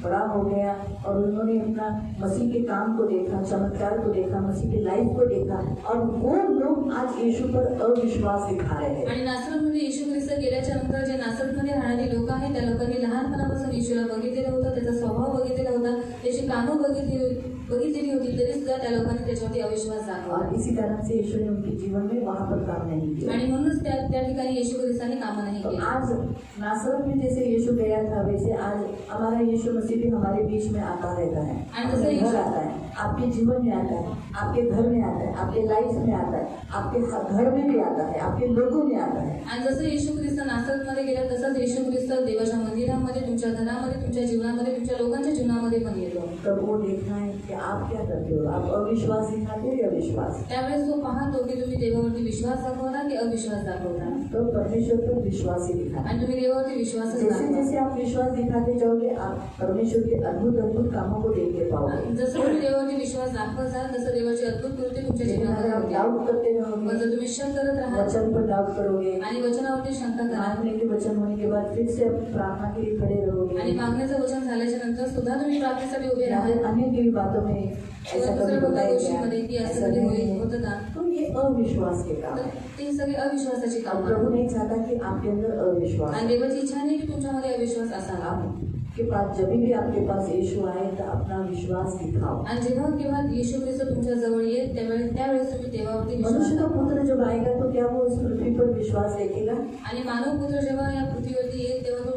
बड़ा हो गया और उन्होंने अपना मसीह के काम को देखा, चमत्कार को देखा, मसीह की लाइफ को देखा, और वो लोग आज यीशु पर अविश्वास दिखा रहे हैं। आणि नासरतमध्ये येशू ख्रिस्त गेल्याच्या नंतर जे नासरतमध्ये राहणारी लोक आहेत त्या लोकांनी लहानपणापासून येशूला बघितलेलं होतं, त्याचा स्वभाव बघितलेला होता, त्याची कामं बघितलेली होती, तरी सुद्धा त्या लोकांनी त्याच्यावरती अविश्वास दाखवला। और इसी कारण से यीशु ने उनके जीवन में वहां पर काम नहीं किया। आणि म्हणूनच त्या ठिकाणी येशू ख्रिस्ताने कामं नाही तो केली। आज नासरत में जैसे यीशु गया था, वैसे आज हमारा यीशु मसीह भी हमारे बीच में आता रहता है, अपने घर आता है, आपके जीवन में आता है, आपके घर में आता है, आपके लाइफ में आता है, आपके घर में भी आता है, आपके लोगों में आता है। आणि जसं येशू ख्रिस्त नासरतमध्ये गेला तसंच येशू ख्रिस्त देवाच्या मंदिरामध्ये, तुमच्या घरामध्ये, तुमच्या जीवनामध्ये, तुमच्या लोकांच्या जीवनामध्ये पण येतो। तब वो देखना है कि आप क्या करते हो, आप अविश्वास दिखाते हो या विश्वास? त्यावेळेस तो पाहतो की तुम्ही देवावरती विश्वास दाखवता की अविश्वास दाखवता। तो परमेश्वर पर विश्वास ही दिखाना। आणि तुम्ही देवावरती विश्वासच जैसे दाखवा। जैसे आप विश्वास दिखाते जाओगे, आप परमेश्वर के अद्भुत कामों को देखते पाओगे। जसं तुम्ही देवावरती विश्वास दाखवत जाल तसं देवाची अद्भुत कृत्य तुमच्या लेकिन अगर जीवनामध्ये आप होतील। डाउट करते पण रहोगे, जर तुम्ही शंका करत राहाल वचन पर डाउट करोगे, आणि वचनावरती शंका कराल मांगने के वचन होने के बाद फिर से प्रार्थना के लिए खड़े आणि रहोगे, मागण्याचं वचन झाल्याच्या नंतर सुद्धा तुम्ही प्रार्थनेसाठी उभे या राहाल फिर अन्य की बातों में ऐसा कभी दुसऱ्या बताया गोष्टीमध्ये की गया, असं ऐसा कधी नहीं होतं का? तो ये अविश्वास के काम तर है। ते सगळे अविश्वासाची अब कामं प्रभु आहेत। नहीं चाहता कि आपके अंदर अविश्वास आणि देवाची इच्छा नाही की तुमच्यामध्ये अविश्वास असावा। आपके पास जब भी आपके पास यीशु आए तो अपना विश्वास दिखाओ। आणि जेव्हा केव्हा येशू ख्रिस्त तुमच्या जवळ येईल त्यावेळेस तुम्ही देवावरती विश्वास मनुष्य का दाखवा। पुत्र जब आएगा तो क्या वो इस पृथ्वी पर विश्वास रखेगा? आणि मानव पुत्र जेव्हा या पृथ्वीवरती येईल तेव्हा तो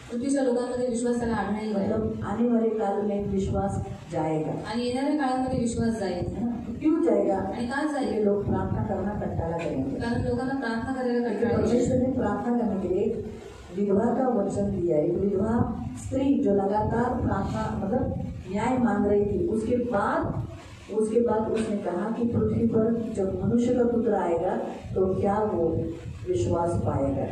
पृथ्वीच्या लोकांमध्ये विश्वास त्याला आढळेल का? मतलब आने वाले काल में विश्वास जाएगा। आणि येणाऱ्या काळामध्ये विश्वास जाईल। क्यों जाएगा? आणि का जाईल? ये लोग प्रार्थना करना कंटाला करेंगे। कारण लोकांना प्रार्थना करायला लेकिन कंटाळा येईल। परमेश्वर ने प्रार्थना करने के लिए विधवा का वचन दिया। एक विधवा स्त्री जो लगातार प्रार्थना मतलब न्याय मांग रही थी, उसके बाद उसने कहा कि पृथ्वी पर जब मनुष्य का पुत्र आएगा तो क्या वो विश्वास पाएगा?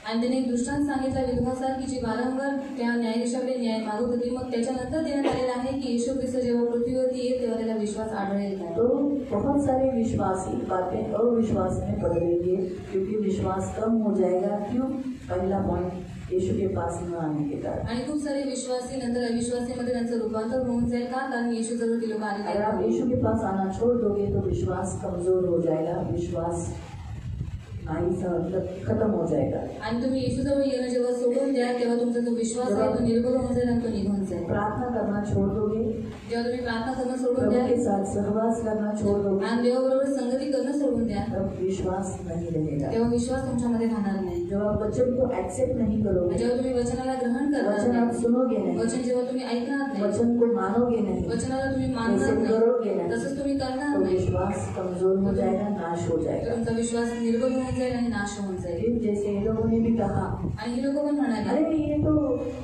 आणि त्याने एक दृष्टांत सांगितला विधवासारखी जी वारंवार त्या न्यायाधीशाकडे न्याय मागत होती। मग त्याच्यानंतर देण्यात आलेलं आहे की येशू ख्रिस्त जेव्हा पृथ्वीवरती येईल तेव्हा त्याला विश्वास आढळेल का? तो बहुत सारे विश्वासी बातें अविश्वास में पड़ रही है, क्योंकि विश्वास कम हो जाएगा। क्यों? पहला पॉइंट, यीशु के पास न आने के कारण। आणि खूप सारे विश्वासी नंतर अविश्वासीमध्ये त्यांचं रूपांतर होऊन जाईल का? कारण येशू जवळ ती लोक आले अगर आप यीशु के पास आना छोड़ दोगे तो विश्वास कमजोर हो जाएगा, विश्वास नाहीसा मतलब खत्म हो जाएगा। आणि तुम्ही येशू जवळ येणं जेव्हा सोडून द्या तेव्हा तुमचा जो विश्वास आहे तो निर्बल होऊन जाईल आणि तो निघून जाईल। प्रार्थना करना छोड़ दोगे, जेव्हा तुम्ही प्रार्थना करणं सोडून प्रभु द्या के साथ सहवास करना छोड़ दोगे, आणि देवाबरोबर संगती करणं सोडून द्या तब विश्वास नहीं रहेगा। तेव्हा विश्वास तुमच्यामध्ये राहणार नाही। जब आप वचन को एक्सेप्ट नहीं करोगे, जेव्हा तुम्ही वचनाला ग्रहण करणार वचन आप नाही, सुनोगे नहीं, वचन जेव्हा तुम्ही ऐकणार नाही, वचन को मानोगे नहीं, वचनाला तुम्ही मानणार ऐसे करोगे नाही, नहीं, तसंच तुम्ही करणार तो नाही, विश्वास कमजोर हो जाएगा, नाश हो तर जाएगा। तुमचा विश्वास निर्बल होऊन जाईल आणि नाश होऊन जाईल। जैसे इन लोगों ने भी कहा, आणि ही लोक पण म्हणाले अरे ये तो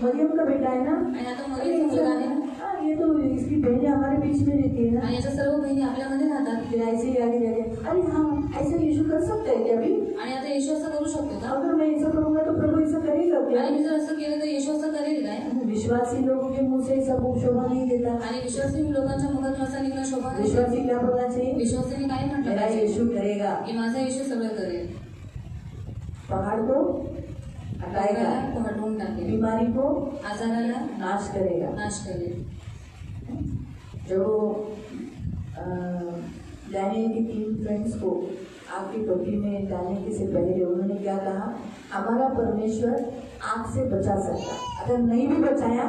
मरियम का बेटा है ना, आणि आता मरियमचा मुलगा आहे ना, हाँ, ये तो इसकी बहनें हमारे बीच में रहती है ना, आणि याच्या सर्व बहिणी आपल्यामध्ये राहतात। फिर ऐसे ही आगे जाके अरे हाँ ऐसा यीशु कर सकता है क्या अभी? आणि आता येशू असं करू शकतो का? अगर मैं ऐसा करूंगा तो प्रभु ऐसा करेगा क्या? आणि मी जर असं केलं तर येशू असं करेल काय? विश्वासी लोगों के मुंह से ऐसा शोभा नहीं देता। आणि विश्वासी लोकांच्या मुखातून असा निघणं शोभा नाही। विश्वासी क्या बोलना चाहिए? विश्वासाने काय म्हटलं मेरा पाहिजे? यीशु करेगा, की माझा येशू सगळं करेल, पहाड़ को हटाएगा, तो हटवून टाकेल, बीमारी को आजाराला नाश करेगा। नाश करेल। जब वो डैनियल के 3 फ्रेंड्स को आग की टोकरी में डालने के से पहले उन्होंने क्या कहा? हमारा परमेश्वर आग से बचा सकता है, अगर नहीं भी बचाया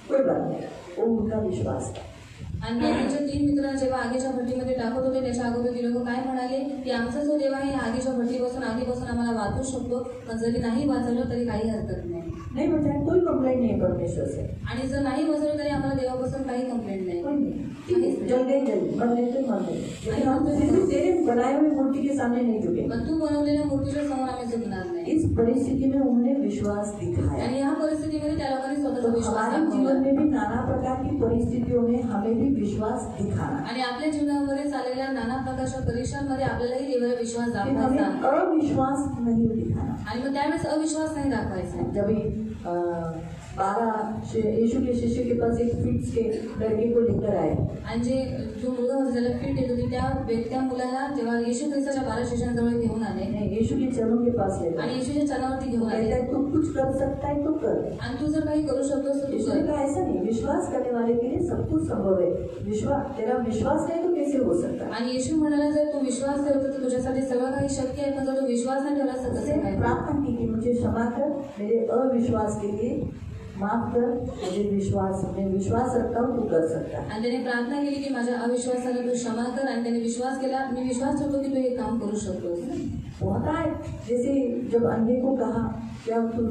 कोई बात नहीं, वो उनका विश्वास था। आणि त्यांच्या 3 मित्रांना जेव्हा आगीच्या भट्टीमध्ये टाकत होते त्याच्या अगोदर ती लोक काय म्हणाले की आमचा जो देव आहे आगीच्या आगीपासून आम्हाला वाचवू शकतो, पण जरी नाही वाचवलं तरी काही हरकत नाही। नहीं बचाया कोई कंप्लेंट नहीं है परमेश्वर से, आणि जर नाही वाचवलं तरी आम्हाला देवापासून काही कंप्लेंट नाही। कोई नहीं, जल गए मर गए तो मर गए, लेकिन हम तो फिर भी तेरे बनाए हुए मूर्ति के सामने नहीं झुके। पण तू बनवलेल्या मूर्तीच्या समोर आम्ही झुकणार नाही। इस परिस्थिति में उन्होंने विश्वास दिखाया। आणि या परिस्थितीमध्ये त्या लोकांनी स्वतःचा तो विश्वास हमारे जीवन दाखवला। में भी नाना प्रकार की परिस्थितियों में हमें भी विश्वास दिखाना, आणि आपल्या जीवनामध्ये चाललेल्या नाना प्रकारच्या परीक्षांमध्ये आपल्यालाही देवाला विश्वास फिर हमें दाखवायचा अविश्वास नहीं दिखाना। आणि मग त्यावेळेस अविश्वास नाही दाखवायचा। जब 12 यीशु के शिष्य के पास एक फिट्स के लड़के को लेकर आए, आणि जो मुलगा होता ज्याला फिट येत होती त्या मुलाला जेव्हा येशू ख्रिस्ताच्या 12 शिष्यांजवळ घेऊन आले नहीं, यीशु के चरणों के पास लेकर आणि आए। येशूच्या चरणावरती घेऊन आले कहता है तू कुछ कर सकता है तो कर। आणि तू जर काही करू शकतोस तर तू यीशु कर। ने कहा ऐसा नहीं, विश्वास करने वाले के लिए सब कुछ संभव है। तेरा विश्वास नहीं तो कैसे हो सकता है? आणि येशू म्हणाला जर तू विश्वास ठेवतो तर तुझ्यासाठी सगळं काही शक्य आहे, पण जर तू विश्वास नाही ठेवला तर कसं काय? प्रार्थना की कि मुझे क्षमा कर, मेरे अविश्वास के लिए माफ कर, मुझे विश्वास, मैं विश्वास रखता हूँ तू कर सकता है। आणि त्याने प्रार्थना केली की माझ्या अविश्वासाला तू क्षमा कर, आणि त्याने विश्वास केला मी विश्वास ठेवतो की तू हे काम करू शकतोस। होता है जैसे जब अंधे को कहा क्या तू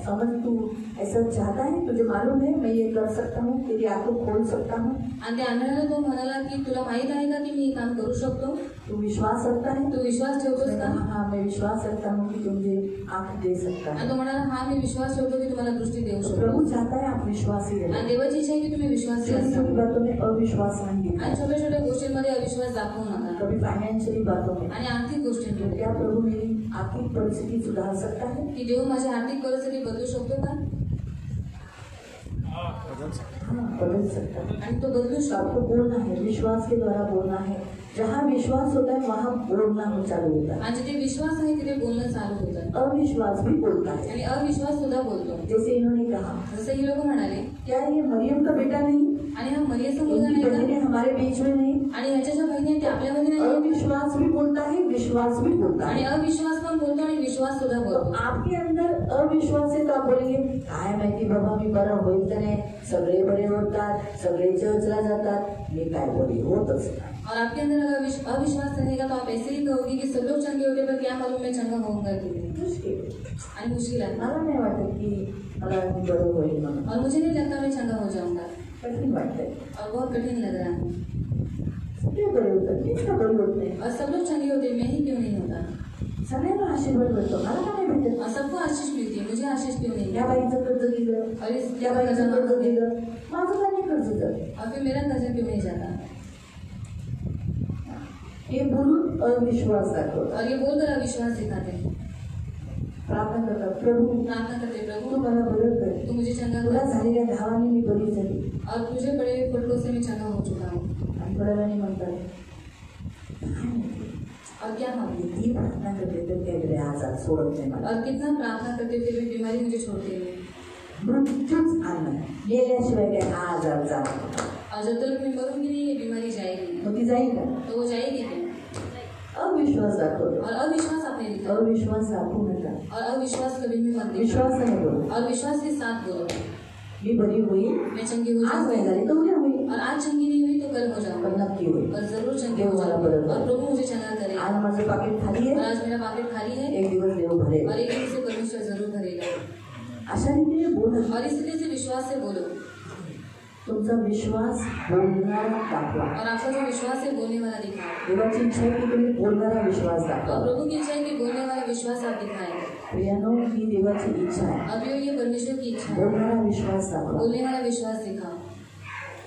समझ, तू ऐसा चाहता है, तुझे मालूम है मैं ये कर सकता हूँ, तेरी आंखों खोल सकता हूँ, आणि त्या आंधळ्याला तो म्हणाला की तुला माहित आहे का की मी हे काम करू शकतो, तू विश्वास रखता है? तू विश्वास ठेवतोस का? हाँ मैं विश्वास रखता हूँ कि तू मुझे आंख दे सकता आणि है। तो म्हणाला हा मी विश्वास ठेवतो की तुम्हाला दृष्टी देऊ तो शकतो। प्रभु चाहता है आप विश्वासी रहे, आणि देवाची इच्छा आहे की तुम्ही विश्वासी छोटी असा छोटी बातों में अविश्वास नहीं दिखाए, आणि छोट्या छोट्या गोष्टींमध्ये अविश्वास दाखवू नका कभी फाइनेंशियली बातों में। आणि आर्थिक तो गोष्टींमध्ये क्या प्रभु मेरी आर्थिक परिस्थिति सुधार सकता है? की देव माझी आर्थिक परिस्थिती बदलू शकतो का? हाँ बदल सकता है। आणि तो बदलू तो शकतो। आपको बोलना है, विश्वास के द्वारा बोलना है। जहाँ विश्वास होता है वहाँ बोलना चालू होता है। आणि जिथे विश्वास आहे तिथे बोलणं चालू होतं अविश्वास भी बोलता है, आणि अविश्वास सुद्धा बोलतो। जैसे इन्होंने कहा जसं ही लोक म्हणाले क्या ये मरियम का बेटा नहीं, आणि हा मरियमचा मुलगा इनकी नाही बहनें हमारे बीच में नहीं? का? आणि ह्याच्या ज्या बहिणी आहेत त्या आपल्यामध्ये नाही, अविश्वास भी बोलता है, विश्वास भी बोलता आणि है। अविश्वास पण बोलतो आणि विश्वास सुद्धा तो बोलतो। आपके अंदर अविश्वास है तो आप बोलेंगे काय माहिती बाबा मी बरं होईल तर नाही, सगळे बरे होतात, सगळे चर्चला जातात, मी काय बोली होतच नाही। और आपके अंदर अगर अविश्वास रहेगा तो आप ऐसे ही कहोगे कि सब लोग चंगे होते पर क्या मालूम मैं चंगा होऊंगा कि नहीं। मुश्किल आणि मुश्किल आहे मला नाही वाटत की मला बरं होईल म्हणून, और मुझे नहीं लगता मैं चंगा हो जाऊंगा, कठीण वाटतंय। और बहुत कठिन लग रहा है। सगळे बरे होतात, मीच का बरी होत नाही? और सब लोग चंगे होते मैं ही क्यों नहीं होता? सगळ्यांना आशीर्वाद भेटतो, मला का नाही भेटत? और सबको आशीष मिलती है, मुझे आशीष क्यों नहीं? या बाईचं कर्ज दिलं, और इस या बाईचं कर्ज दिलं, माझं का नाही कर्ज झालं? और फिर मेरा कर्ज क्यों नहीं जाता? हे बोलून अविश्वास दाखवतात। और ये बोलकर अविश्वास दिखाते हैं। प्रार्थना करतात, प्रभु प्रार्थना करते तू प्रभु मला बरं कर, तू मुझे चंगा तुला कर, झालेल्या घावाने मी बरी झाली। और तुझे बड़े फटकों से मैं चंगा हो चुका हूँ। आणि थोड्या वेळाने म्हणतात और क्या हम किती प्रार्थना करते तर काही आजार सोडत नाही मला. और कितना प्रार्थना करते फिर भी बीमारी मुझे छोड़ती नहीं. मृत्यूच आणणार गेल्याशिवाय काय हा आजार जाणार. और जब तक मैं मरूंगी नहीं ये बीमारी जाएगी. मग ती जाईल का? तो वो जाएगी क्या? अविश्वास दाखवतो. और अविश्वास आपने लिखा. अविश्वास दाखवू नका. और अविश्वास कभी भी मत दिखाओ. विश्वासाने बोलो. और विश्वास के साथ बोलो. मी बरी होईल. मैं चंगी हो आज नाही जाऊंगी. झाली तर उद्या होईल. और आज चंगी नहीं हुई तो कल हो पण जाऊंगी. नक्की होईल. और जरूर चंगी देव हो मला जाऊंगी. बरं और करेल. प्रभु मुझे चंगा करेगा. आज माझं पाकिट खाली और आहे. आज मेरा पॉकेट खाली है. एक दिवस देव भरेल. और एक दिन से परमेश्वर जरूर भरेगा. अशा रीतीने बोला. और इसलिए से विश्वास से बोलो. तुमचा विश्वास बोलणारा दाखवा. और आपका जो विश्वास है बोलने वाला दिखाओ. देवाची इच्छा आहे की तुम्ही बोलणारा विश्वास दाखवा. और प्रभु की इच्छा है कि बोलने वाला विश्वास आप दिखाएं. प्रियानो ही देवाची इच्छा आहे. अब ये परमेश्वर की इच्छा है. बोलणारा विश्वास दाखवा. बोलने वाला विश्वास दिखाओ.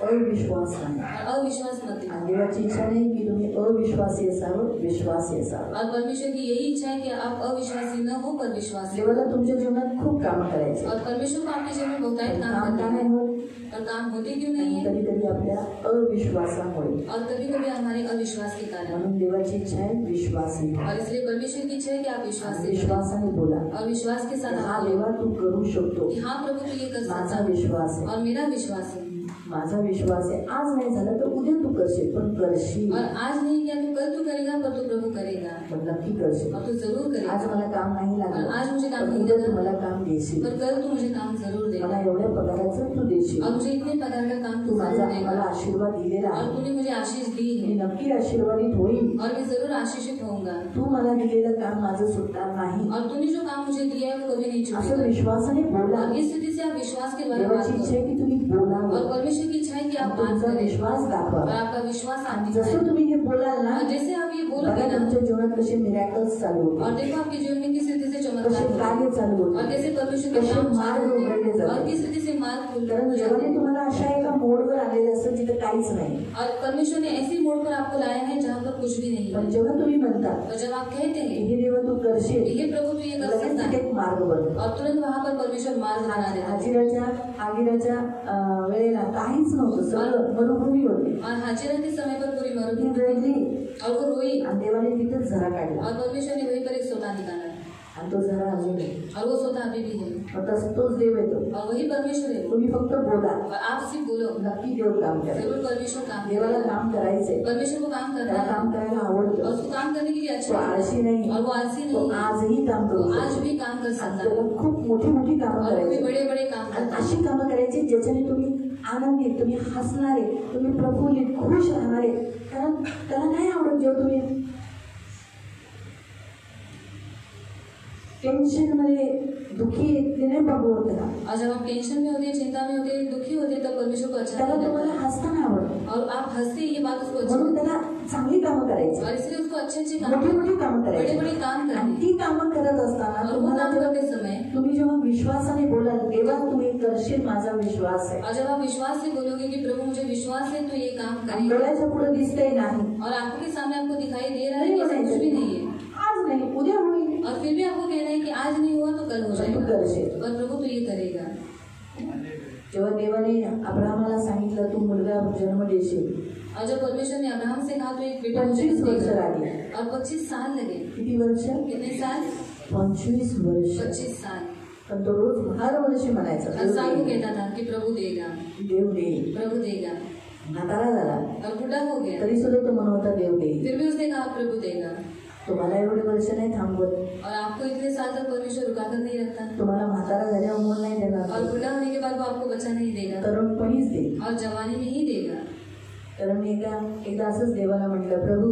अविश्वास नाही. और अविश्वास मत दिखाओ. देवाची इच्छा नाही की तुम्ही अविश्वासी असावं, विश्वासी असावं. और परमेश्वर की यही इच्छा है कि आप अविश्वासी न हो पर विश्वासी. देवाला तुमच्या जीवनात खूप कामं करायचे. और परमेश्वर को आपके जीवन में बहुतायत काम काम करना का है. नाही होत. और काम होते क्यों नहीं है? कधी कधी आपल्या अविश्वासामुळे. और कभी कभी हमारे अविश्वास के कारण. म्हणून देवाची इच्छा आहे विश्वासी. और इसलिए परमेश्वर की इच्छा है कि आप विश्वासी. विश्वासाने बोला. और विश्वास के साथ हा आप देवा तू करू शकतो. कि हाँ प्रभु तू ये कर सकता माझा है. विश्वास आहे. और मेरा विश्वास है. माझा विश्वास आहे. आज नाही झालं तर उद्या तू करशील, पण करशील. और आज नहीं किया तो कल तू करेगा पर तू प्रभु करेगा. पण नक्की करशील. और तू जरूर आज करेगा. मला काम नाही लागलं, और आज मुझे काम पण नहीं उद्या लगा. तू मला काम देशील. पर कल तू मुझे काम जरूर मला देगा. एवढ्या पगाराचं तू देशील. और मुझे इतने पगार का काम तू तू माझा जरूर मला देगा. आशीर्वाद दिलेला और आहे. तूने मुझे आशीष दी मी है. नक्की आशीर्वादित होईल. और मैं जरूर आशीषित होऊंगा. तू मला दिलेलं काम माझं सुटणार नाही. और तूने जो काम मुझे दिया है वो कभी नहीं असं छूटेगा. विश्वासाने बोला. और इस स्थिति से आप विश्वास के द्वारा बात देवाची इच्छा करो. आहे की तुम्ही बोलावं. और परमेश्वर की इच्छा है कि आप बात तुमचा करें. विश्वास दाखवा. और आपका विश्वास आप आणि दिखाएं. जसं तुम्ही हे बोलाल ना, और जैसे आप ये बघा बोलोगे ना, तुमच्या जीवनात कसे मिरॅकल्स चालू और होते, देखो आपके जीवन में किस रीति से चमत्कार कसे होते हैं. कार्य चालू और होते. कैसे परमेश्वर के कसे काम मार्ग चालू होते उघडले हैं. जातात. और किस रीति से मार्ग खुल कारण जाते देवाने हैं. तुम्हाला अशा एका मोडवर आलेलं असतं जिथे काहीच नाही. और परमेश्वर ने ऐसी मोड़ पर आपको लाया है जहाँ पर कुछ भी नहीं पण है. जेव्हा तुम्ही म्हणता और जब आप कहते की हैं हे देवा तू करशील, कि हे प्रभु तू ये कर लगेच सकता तिथे है, एक मार्ग बनतो. और तुरंत वहाँ पर परमेश्वर मार्ग बना देता है. आगिराच्या वेळेला काहीच नव्हतं, सगळं मरुभूमी होती. और हाजिरा के समय पर पूरी ती मरुभूमी रडली और वो रोई. आणि देवाने तिथेच झरा काढला. और परमेश्वर ने वहीं पर एक सोता निकाला. आणि तो झरा अजून आहे. और वो सोता अभी भी है. आता तोच देव येतो. और वही परमेश्वर है. तुम्ही फक्त बोला, और आप सिर्फ बोलो. नक्की देव काम करेल. जरूर परमेश्वर काम देवाला करेगा. काम करायचंय. परमेश्वर को काम करना त्याला है. काम करायला और आवडतं. उसको काम करने के लिए तो अच्छा है. आळशी नाही. और वो आलसी तो नहीं है. आजही काम वो करू आज शकतो. भी काम कर सकता है. आपल्याला खूप मोठी मोठी कामं और वो भी करायची. बड़े बड़े काम आणि करता है. अशी कामं करायची ज्याच्याने तुम्ही आनंदित, तुम्ही हसणारे, तुम्ही प्रफुल्लित, खुश राहणारे. कारण त्याला नाही आवडत जेव्हा तुम्ही टेन्शन मध्ये दुखी ते नाही बघवत त्याला. और जब हम टेंशन में होते हैं, चिंता में होते हैं, दुखी होते हैं, तब परमेश्वर को अच्छा त्याला नहीं तुम्हाला लगता. हसता नाही आवडत. और आप हंसते ये बात उसको अच्छी म्हणून लगती त्याला चांगली कामं करायची, है. और इसलिए उसको अच्छे अच्छे काम मोठी मोठी कामं बड़े करायची. बड़े काम आणि करते ती कामं करत असताना और वो तुम्हाला काम जेव्हा करते समय तुम्ही जेव्हा विश्वासाने बोलाल, देवा तुम्ही करशील, माझा विश्वास आहे. और जब आप विश्वास से बोलोगे कि प्रभु मुझे विश्वास है तो ये काम आणि करेंगे. डोळ्याच्या पुढे दिसतंय नाही, और आंखों के सामने आपको दिखाई दे रहा है कि ऐसा कुछ भी नहीं है. आज नाही उद्या होईल, और फिर भी आपको कहना है कि आज नहीं हुआ तो कल हो तू जाएगा. करशील. पर प्रभु तो ये करेगा. जेव्हा देवाने अब्राहमाला सांगितलं तू मुलगा जन्म देशील, और जब परमेश्वर ने अब्राहम से कहा तो एक बेटा मुझे 25 वर्ष देगा. लागली. और 25 साल लगे. किती वर्ष? कितने साल? 25 वर्ष. 25 साल. पण तो रोज हर वर्षी म्हणायचा हर साल वो देव कहता था कि प्रभु देगा, देईल. प्रभु देगा. म्हातारा झाला और बूढ़ा हो गया तरी सुद्धा तो म्हणत होता देव देईल. फिर भी उसने कहा प्रभु देगा. तुम्हाला एवढे वर्ष नाही थांबवत, और आपको इतने साल तक परमेश्वर रुका कर नहीं रखता. तुम्हाला म्हातारा झाल्यावर मूल नाही और देणार, बूढ़ा होने के बाद वो आपको बच्चा नहीं देगा. तरुणपणीच देईल. और जवानी में ही देगा. कारण मी एकदा असंच देवाला म्हटलं प्रभू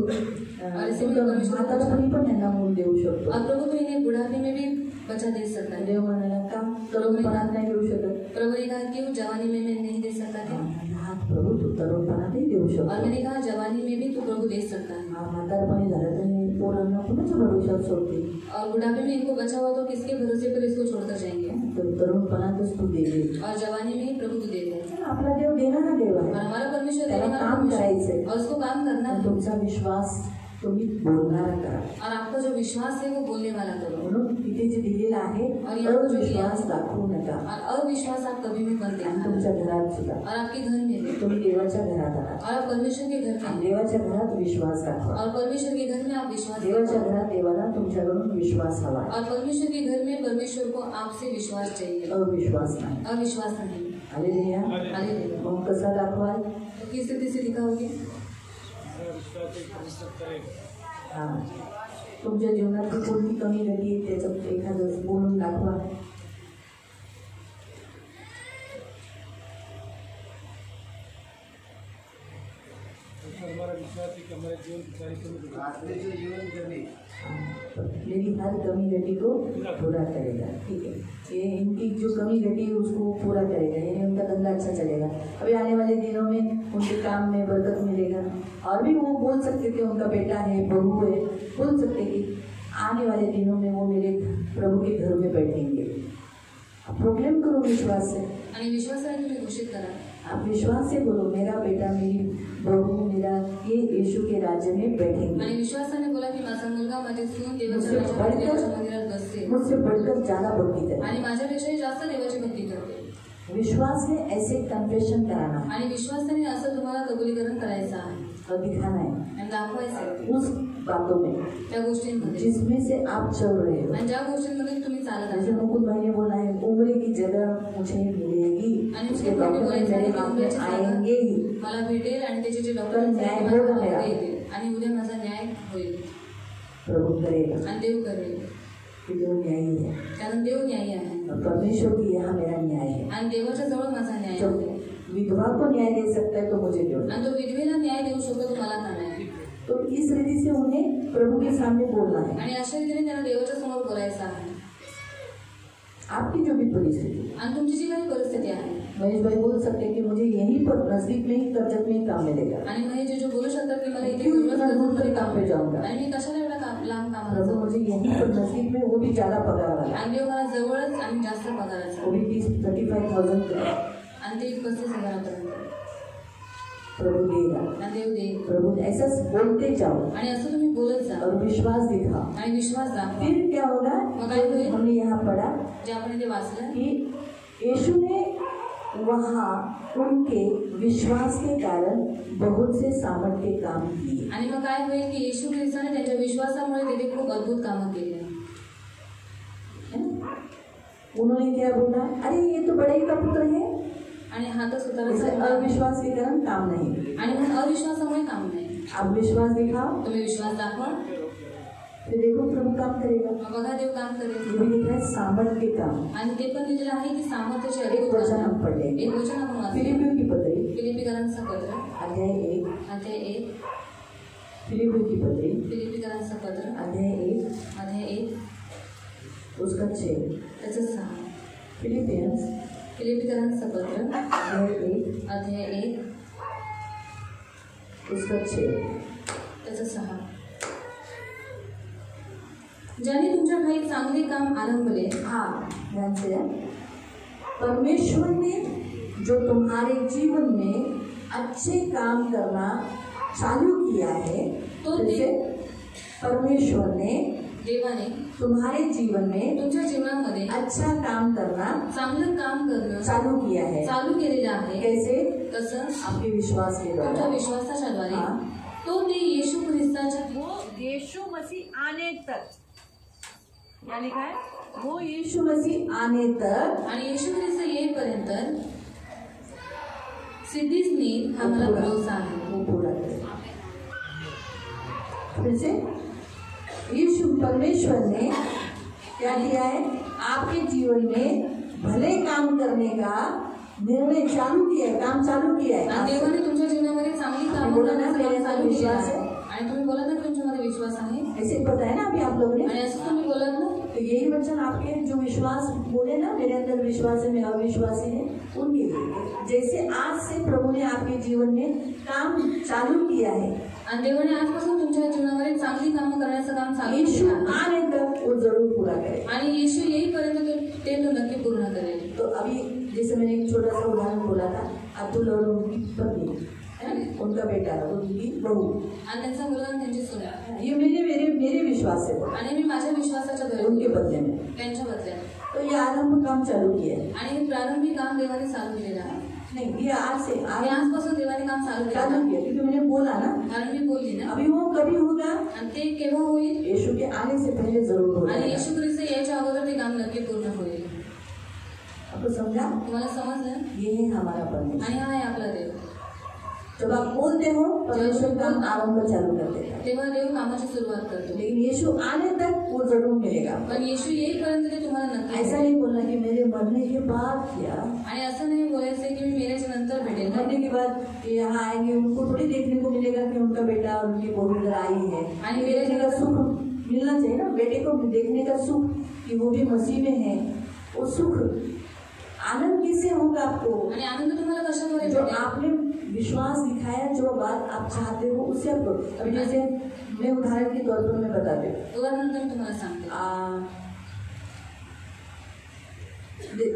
म्हातारपणी पण त्यांना मूल देऊ शकतो. और प्रभु तो इन्हें बुढ़ापे में भी बच्चा दे सकता है. देव म्हणाला का तरुणपणात नाही देऊ शकत? प्रभु ने कहा क्यों जवानी में मैं नहीं दे सकता क्या? हा प्रभू तू तरुणपणातही देऊ और शकतो. मैंने कहा जवानी में भी तू प्रभु दे सकता है. हा म्हातारपणी झालं तर मी पोरांना कुणाच्या भरोशावर सोडते? और बुढ़ापे में इनको बचा हुआ तो किसके भरोसे पर इसको छोड़कर जाएंगे? तर तरुणपणातच तू देईल. और जवानी में ही प्रभु तू दे दे. आपला देव देणारा देव और आहे, हमारा परमेश्वर त्याला देने वाला काम परमेश्वर है. करायचंय. और उसको काम करना पण है. तुमचा विश्वास तुम्ही बोलणारा करा. और आपका जो विश्वास है वो बोलने वाला करो. म्हणून तिथे जे दिलेलं आहे अविश्वास दाखवू नका. और अविश्वास आप कभी भी मत दिखाना. तुमच्या घरात सुद्धा और आपके घर में भी. तुम्ही देवाच्या घरात आहात और आप परमेश्वर के घर में. देवाच्या घरात विश्वास दाखवा. और परमेश्वर के घर में आप विश्वास. देवाच्या घरात देवाला तुमच्याकडून विश्वास हवा. और परमेश्वर के घर में परमेश्वर को आपसे विश्वास चाहिए. अविश्वास नाही. अविश्वास नहीं. हालेलुया. हालेलुया. मग कसा दाखवाल? तो किस रीति से दिखाओगे? हा, तुमच्या जीवनात कोणती कमी झाली त्याचं एखादं बोलून दाखवा. हमारा विश्वास है कि हमारे जीवन की सारी कमी मेरी हर कमी घटी को पूरा करेगा. ठीक है, ये इनकी जो कमी घटी है उसको पूरा करेगा, यानी उनका धंधा अच्छा चलेगा. अभी आने वाले दिनों में उनके काम में बरकत मिलेगा. और भी वो बोल सकते थे उनका बेटा है, बहू है, बोल सकते कि आने वाले दिनों में वो मेरे प्रभु के घर में बैठेंगे. प्रोक्लेम करो विश्वास से. आणि विश्वासाने तुम्ही घोषित करा. आप विश्वास से बोलो, मेरा बेटा, मेरी बहू, मेरा ये यीशु के राज्य में बैठेंगे. आणि विश्वासाने बोला की माझा मुलगा माझे सून देवाच्या मंदिरात बसते. मुझसे बढ़कर ज्यादा भक्ति करे. आणि माझ्यापेक्षाही जास्त देवाची भक्ती करते. विश्वास में ऐसे कन्फेशन कराना. आणि विश्वासाने असं तुम्हाला कबुलीकरण करायचं आहे. और दिखाना है आणि दाखवायचं उस बातों में त्या गोष्टींमध्ये जिसमें से आप चल रहे हो. आणि ज्या गोष्टींमध्ये तुम्ही चालत जैसे आहात. मुकुल भाई ने बोला है, उम्र की जगह मुझे मिलेगी, उसके डॉक्यूमेंट मेरे हाथ में आएंगे ही. मला भेटेल आणि त्याचे जे कल न्याय होगा मेरा. येतील आणि उद्या माझा न्याय होईल. प्रभु करेगा, आणि देव करेल, क्योंकि वो न्यायी है. कारण देव न्यायी आहे. और परमेश्वर की यहाँ मेरा न्याय है. आणि देवाच्या जवळ माझा न्याय जब आहे. विधवा को न्याय दे सकता है तो मुझे क्यों? आणि तो विधवेला न्याय देऊ शकतो, मला का नाही? तो इस रीति से उन्हें प्रभु के सामने बोलना है. आणि अशा रीतीने त्यांना देवाच्या समोर बोलायचं आहे. आपकी जो भी परिस्थिति, आणि तुमची जी काही परिस्थिती आहे. महेश भाई बोल सकते हैं कि मुझे यहीं पर नजदीक में ही कर्जत में ही काम मिलेगा. आणि महेश जो बोलू शकतात की मला इथे क्यों जरूरत इतना दूर नसेल तरी तक काम पे जाऊंगा? आणि मी कशाला एवढा लांब कामाला प्रभु जाऊ? मुझे यहीं पर नजदीक में, वो भी ज्यादा पगार वाला, आणि देव मला जवळच आणि जास्त पगाराचा, वो भी 35,000 आणि ते 35,000पर्यंत प्रभु देगा. आणि देव देईल. प्रभु ऐसा बोलते जाओ आणि असं तुम्ही बोलत जा और विश्वास दिखाओ. आणि विश्वास दाखवा. फिर क्या होगा? हमने यहाँ पढ़ा जे आपण इथे वाचलं कि यीशु ने वहाँ उनके विश्वास के कारण बहुत से सामर्थ के काम किए. आणि मग काय होईल की येशू ख्रिस्ताने त्यांच्या विश्वासामुळे तिथे खूप अद्भुत कामं केली. उन्होंने क्या बोला? अरे ये तो बड़े का पुत्र है. आणि हा तर इसे स्वतःला अविश्वास के कारण काम नहीं. आणि मग अविश्वासामुळे काम नाही. आप विश्वास दिखाओ, तुम्ही विश्वास दाखवा, फिर देखो प्रभु काम करेगा. मग बघा देव काम करेल. ये भी लिखा है सामर्थ के काम. आणि ते पण लिहिलेलं आहे की सामर्थ्याचे एक अद्भुत वचन हम काम. पढ़ लेंगे. एक वचन आपण वाचू. फिलिपियों की पत्री फिलिपिकरांचं पत्र अध्याय 1. अध्याय 1. फिलिपियों की पत्री फिलिपिकरांचं पत्र अध्याय 1 अध्याय 1 उसका 6. त्याचं 6. फिलिपियंस फिलिपिकरांचं पत्र अध्याय 1 अध्याय 1 उसका 6. त्याचं 6. ज्याने तुमच्या काही चांगले काम आरंभले. हाँ, ध्यान से. परमेश्वर ने जो तुम्हारे जीवन में अच्छे काम करना चालू किया है, तो जैसे परमेश्वर ने देवाने तुम्हारे जीवन में तुमच्या जीवनामध्ये अच्छा काम करना चांगलं काम करणं चालू किया है. चालू केलेलं आहे. कैसे? कसं? आपके विश्वास के तुमच्या द्वारा. विश्वासाच्या द्वारे. हाँ. तो ते येशू ख्रिस्ताच्या वो यीशु मसीह आने तक, क्या लिखा है? वो यीशु मसीह आने तक आणि येशू ख्रिस्त येईपर्यंत सिद्धीच नेईल हा मला भरोसा आहे. वो पूरा करेगा. फिर से यीशु परमेश्वर ने क्या किया है? आपके जीवन में भले काम करने का निर्णय चालू किया है, काम चालू किया है. आणि देवाने तुमच्या जीवनामध्ये चांगली कामं बोला ना, करण्याचं काम चालू केलं विश्वास आहे. है. आणि तुम्ही बोला ना तुमच्यामध्ये विश्वास आहे. ऐसे बताया ना अभी आप लोगों ने. आणि असं तुम्ही बोलत ना, तो यही वचन आपके जो विश्वास बोले ना, मेरे अंदर विश्वास है, मैं अविश्वासी है, उनके लिए. जैसे आज से प्रभु ने आपके जीवन में काम चालू किया है, आणि देवाने आजपासून तुमच्या जीवनामध्ये चांगली कामं करण्याचं काम चालू यीशु केलं आहे. आने तक वो जरूर पूरा करे. आणि येशू येईपर्यंत ते तो नक्की पूर्ण करेल. तो अभी जैसे मैंने एक छोटा सा उदाहरण बोला था, अब्दुल और उनकी पत्नी. उनका बेटा और उनकी बहू, आणि त्यांचा मुलगा आणि त्यांची सून, ये मेरे विश्वास से आणि मी माझ्या विश्वासाच्या उनके बरोबर बदले में। त्यांच्या बदल्याने, तो ये आरंभ काम चालू किया है। आणि हे प्रारंभी काम देवाने चालू केलेलं आहे. नहीं, ये आज से आणि आजपासून देवाने काम चालू केलं चालू आहे. किया, क्योंकि मैंने बोला ना, कारण मी बोलली ना, अभी वो कभी होगा, आणि ते केव्हा होईल, यीशु के आने से पहले जरूर होगा। आणि येशू ख्रिस्त यायच्या अगोदर ते काम नक्की पूर्ण होईल. आपको समझा? तुम्हाला समजलं? ये है हमारा परमेश्वर। आणि हा आहे आपला देव. जब आप बोलते हो परमेश्वर काम आरंभ चालू कर देगा, तेव्हा देव कामाची सुरुवात करतो. लेकिन यीशु आने तक वो जरूर मिलेगा। पण येशू येईपर्यंत ते तुम्हाला नक्की ऐसा मिळेल. नहीं बोलना कि मेरे मरने के बाद किया, आणि असं नाही बोलायचं की मी मेल्याच्या नंतर भेटेल. मरने के बाद ये यहाँ आएंगे, उनको थोड़ी देखने को मिलेगा कि उनका बेटा और उनकी बहू इधर आई है। आणि देखने का सुख मिलना चाहिए ना, बेटे को देखने का सुख कि वो भी मसीह में है, वो सुख आनंद किससे होगा आपको? आणि आनंद तुम्हाला कशाद्वारे जो भेटेल? आपने विश्वास दिखाया, जो बात आप चाहते हो उससे आपको। अभी जैसे मैं उदाहरण के तौर पर मैं बताती हूँ, उदाहरणार्थ मी तुम्हाला सांगते.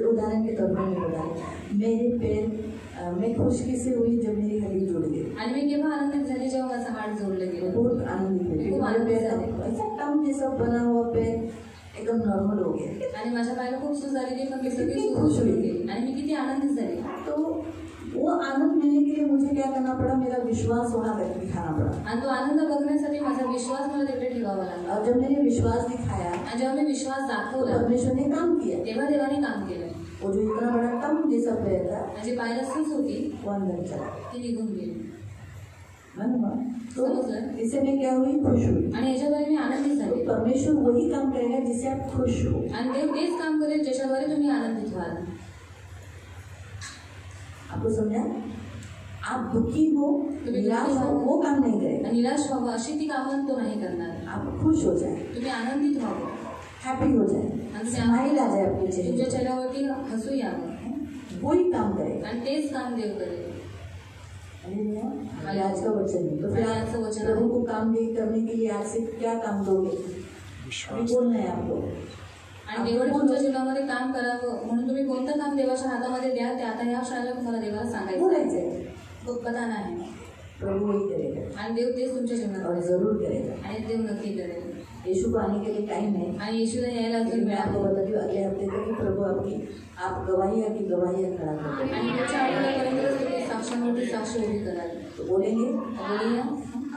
उदाहरण के तौर पर मैं बता रही हूँ, मेरे पैर मैं खुश किसे हुई जब मेरी हड्डी जुड़ गई। आणि मी केव्हा आनंदित झाले जेव्हा माझा हाड जोडलं गेलं. बहुत आनंदित हुई, खूप हमारे आनंदित पैर झाले. ऐसा टम जैसा बना हुआ पैर एकदम नॉर्मल हो गया। आणि माझ्या पायाला खूप सूज झालेली, पण मी सगळी सूज सुरू केली आणि मी किती आनंदित झाले. तो वो आनंद मिलने के लिए मुझे क्या करना पड़ा, मेरा विश्वास वहाँ तक दिखाना पड़ा। आणि तो आनंद बघण्यासाठी माझा विश्वास मला तिकडे ठेवावा लागला. और जब मैंने विश्वास दिखाया, आणि जेव्हा मी विश्वास दाखवला परमेश्वर ने काम किया। तेव्हा देवाने काम केलं. वो जो इतना बड़ा टम जैसा पैर था, माझी पायाला सूज होती वो अंदर चला, ती निघून गेली. तो इससे मैं क्या हुई, खुश हुई। आणि याच्याद्वारे मी आनंदित तो झाले. परमेश्वर वही काम करेगा जिससे आप खुश हो। आणि देव तेच काम करेल ज्याच्याद्वारे तुम्ही आनंदित व्हाल. आपको समझा? आप दुखी हो, निराश हो, वो काम नहीं करेगा। आणि निराश व्हावं अशी ती कामं तो नाही करणार. आप खुश हो जाए, तुम्ही आनंदित व्हावं, हैप्पी हो जाए, आणि स्माइल आ जाए आपके तुमच्या चेहरे चेहऱ्यावरती हसू यावं. पर, वही काम करेगा। आणि तेच काम देव करेल. ये आज का वचन है। तो फिर आज का आप वचन प्रभु है। को काम करने के लिए आज से क्या काम दोगे? अभी बोलना है आपको। आणि देवाने तुमच्या जीवनामध्ये काम करावं म्हणून तुम्ही कोणतं काम देवाच्या हातामध्ये द्या, ते आता या क्षणाला तुम्हाला देवाला सांगायचं बोलायचं आहे. है, तो पता नाही. प्रभु वही करेगा आणि देव तेच तुमच्या जीवनात और करेल. जरूर करेगा। आणि देव नक्की करेल. यीशु को आने के लिए टाइम है, आणि येशूला यायला अजून लेकिन मैं वेळ आपको आहे. बताती हूँ अगले हफ्ते तक कि प्रभु आप गवाहियाँ की गवाहियाँ खड़ा कर देंगे। आणि पुढच्या आठवड्यापर्यंत तुम्ही साक्षांवरती साक्ष उभी कराल. तो बोलेंगे, बोलूया,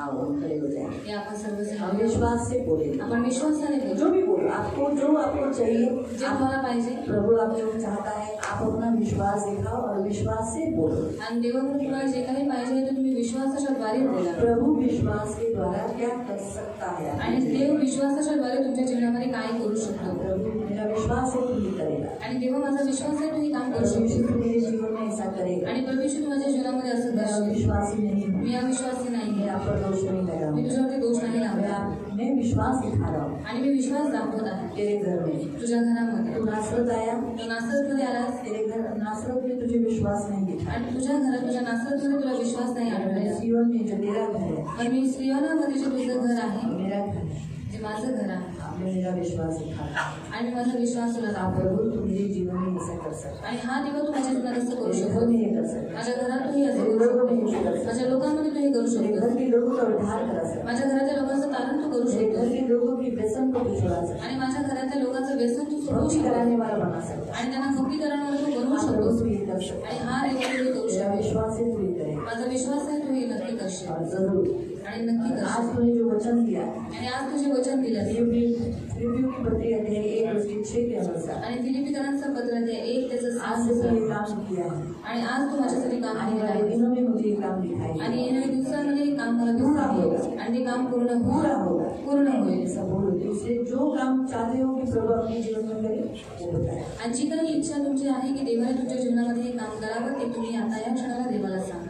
आओ हम खड़े हो जाएंगे, हे आपण सर्वजण हम विश्वास से बोलेंगे। आपण विश्वासाने बोलू. जो भी बोलो, आपको जो आपको चाहिए, जे तुम्हाला पाहिजे प्रभु आप जो चाहता है, आप अपना विश्वास दिखाओ और विश्वास से बोलो। आणि देवाकडून तुम्हाला जे काही पाहिजे ते तुम्ही विश्वासाच्या द्वारे बोला. प्रभु विश्वास के द्वारा क्या कर सकता है? आणि देव विश्वासाच्या द्वारे तुमच्या जीवनामध्ये काय करू शकतो. प्रभु मेरा विश्वास है तू ये करेगा, आणि देवा माझा विश्वास आहे तुम्ही काम करू प्रभु यीशु शकतो. तू मेरे जीवन में ऐसा करेगा। आणि परमेश्वर तू माझ्या जीवनामध्ये असं मैं करशील. विश्वासी नहीं हूँ, मी अविश्वासी नाही मैं आहे. आप पर दोष नहीं लगा मी हूँ, तुझ्यावरती दोष नाही लावला. मैं विश्वास दिखा रहा हूँ आणि मी विश्वास दाखवत आहे तेरे घर में। तुझ्या घरामध्ये. तू नासरत आया, तू नासरतमध्ये आलास तेरे घर नासरत में तुझे विश्वास नहीं दिखा, आणि तुझ्या घरात तुझ्या नासरतमध्ये तुला विश्वास नाही मैं आढळला. जीवन में जो तेरा घर है, पण मी सियोनामध्ये जे तुझं घर आहे, मेरा घर है, जे माझं घर आहे, आपने मेरा विश्वास दिखाया। आणि माझा विश्वास तुला आप दाखव. प्रभु तू मेरे जीवन में ऐसा कर सकता आणि हा देवा तू माझ्या जीवनात असं करू है, शकतो. घर में ये कर सकता माझ्या घरात तू हे असं मेरे करू लोगों में ये शकतो. कर सकता माझ्या लोकांमध्ये तू हे करू है, मेरे शकतो. घर के लोगों का उद्धार करा सकता माझ्या घरातल्या लोकांचं तारण तू करू है, मेरे घर शकतो. के लोगों की व्यसन को भी छुड़ा सकता आणि माझ्या घरातल्या लोकांचं व्यसन तू है, सोडवू भक्ति शकतो. कराने वाला बना सकता है। आणि त्यांना भक्ती करण्यावर तू बनवू आप प्रभु शकतो. तू ये कर सकता आणि है, हा देवा तू हे करू मेरा शकतो. विश्वास है तू ये करेगा माझा विश्वास आहे तू हे नक्की करशील. और जरूर। आणि नक्की आज करशील. तूने जो वचन दिया, आणि आज तुझे वचन दिलं रिव्यू की पत्री अध्याय 1:6 के अनुसार आणि फिलिपिकरांचं पत्र ते 1 त्याचं आज 6 से तू ये काम किया है, आणि आज तू माझ्यासाठी काम आने केलं वाले आहे. दिनों में मुझे ये काम दिखाई आणि देगा। येणाऱ्या दिवसांमध्ये हे काम मला पूर्ण दिसणार होगा. आहे. आणि ते काम पूर्ण पूरा होईल. होगा, पूर्ण होईल. ऐसा बोलो। इसलिए जो काम चाहते हो कि प्रभु अपने जीवन में करे, वो बताए। आणि जी काही इच्छा तुमची आहे की देवाने तुमच्या जीवनामध्ये हे काम करावं ते तुम्ही आता या क्षणाला देवाला सांगा.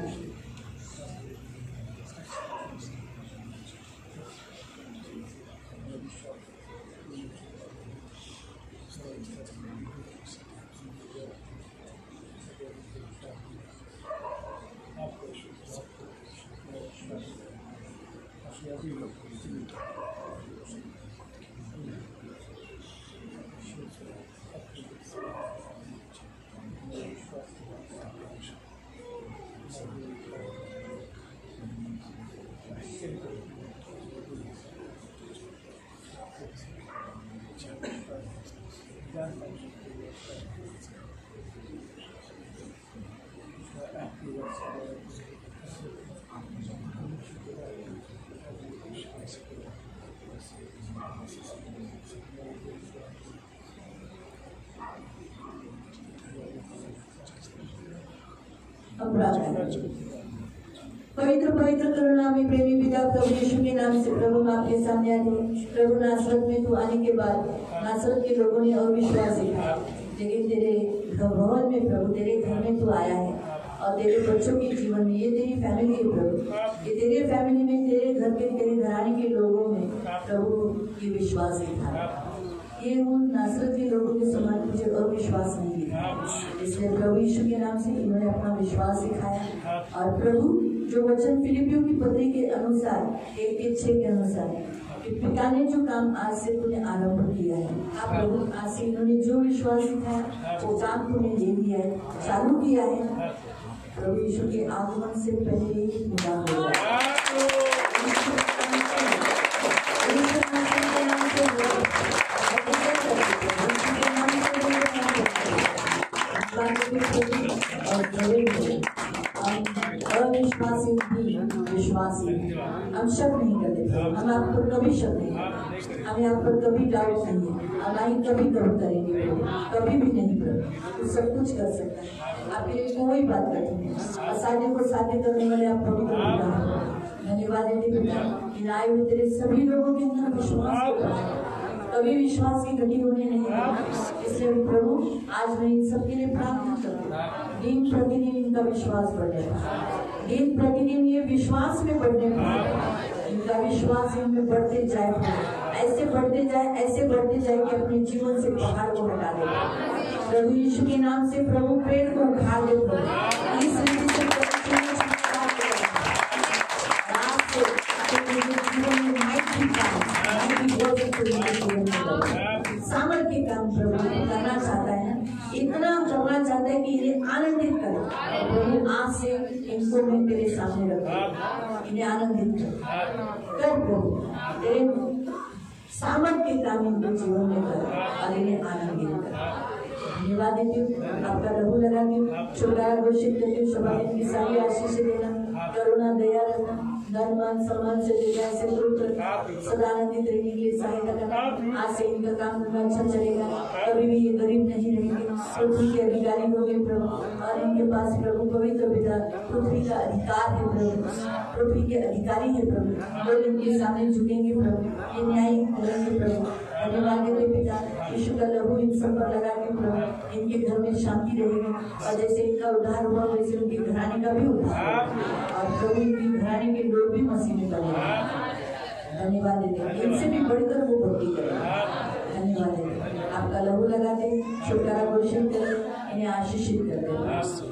पवित्र पवित्र करुणा में प्रेमी पिता प्रभु यीशु के नाम से प्रभु हम आपके सामने आते हैं। प्रभु नासरत में तू आने के बाद नासरत के लोगों ने अविश्वास दिखाया, लेकिन तेरे भवन में प्रभु तेरे घर में तू आया है और तेरे बच्चों के जीवन में, ये तेरी फैमिली है प्रभु, ये तेरे फैमिली में, तेरे घर के, तेरे घराने के लोगों में प्रभु ये विश्वास दिखाया। ये उन नासरत के लोगों के समान मुझे अविश्वास नहीं दिखा, इसलिए प्रभु यीशु के नाम से इन्होंने अपना विश्वास दिखाया। और प्रभु जो वचन फिलिपियों की पत्री के अनुसार 1:6 के अनुसार कि पिता ने जो काम आज से तूने आरंभ किया है, आप प्रभु आज से इन्होंने जो विश्वास दिखाया वो काम तूने ले लिया है, चालू किया है। प्रभु यीशु के आगमन से पहले ही पूरा हो गया। अविश्वासी विश्वासी हम शक नहीं करते, हम आप पर कभी शक नहीं, हमें आप पर कभी डाउट नहीं है, हम आई कभी करेंगे, कभी भी नहीं करेंगे। तो सब कुछ कर सकता है, आपके लिए कोई बात कठिन नहीं। असाध्य को साध्य करने वाले आप पवित्र हैं। धन्यवाद देते पिता, इन आए हुए तेरे सभी लोगों के अंदर विश्वास, कभी विश्वास की घटी होने नहीं है। इसलिए प्रभु आज मैं इन सबके लिए प्रार्थना करती, दिन प्रतिदिन इनका विश्वास बढ़े, दिन प्रतिदिन ये विश्वास में बढ़ने, इनका विश्वास इनमें बढ़ते जाए, ऐसे बढ़ते जाए, ऐसे बढ़ते जाए कि अपने जीवन से पहाड़ को हटा दे। प्रभु यीशु के नाम से प्रभु पेड़ को उखाड़ दे, इस रीति से सामर्थ्य काम प्रभु करना चाहता है, इतना करना चाहता है कि इन्हें आनंदित करे। प्रभु आज से इनको मैं तेरे सामने रखूं, इन्हें आनंदित कर प्रभु, तेरे सामर्थ्य काम इनके जीवन में कर और इन्हें आनंदित कर। धन्यवाद देती हूँ, आपका लहू लगाती हूँ, छुटकारा घोषित करती हूँ। सभा की सारी आशीष देना, करुणा दया रखना, धन मान सम्मान से देना, ऐसे सदा आनंदित रहने के लिए सहायता करना। आज से इनका काम अच्छा चलेगा, कभी भी ये गरीब नहीं रहेंगे, पृथ्वी के अधिकारी होंगे प्रभु, और इनके पास प्रभु पवित्र पिता पृथ्वी का अधिकार है प्रभु, पृथ्वी के अधिकारी है प्रभु, लोग इनके सामने झुकेंगे प्रभु, ये न्यायिक करेंगे प्रभु। धन्यवाद देते पिता, यीशु का लहू इन सब पर लगा के प्रभु इनके घर में शांति रहेगी, और जैसे इनका उद्धार हुआ वैसे उनके घराने का भी उद्धार, और प्रभु इनके घराने के लोग भी मसीह में बने। धन्यवाद देते, इनसे भी बढ़कर वो भक्ति करेगा। धन्यवाद देते, आपका लहू लगाते, छुटकारा घोषित करे, इन्हें आशीषित कर दे,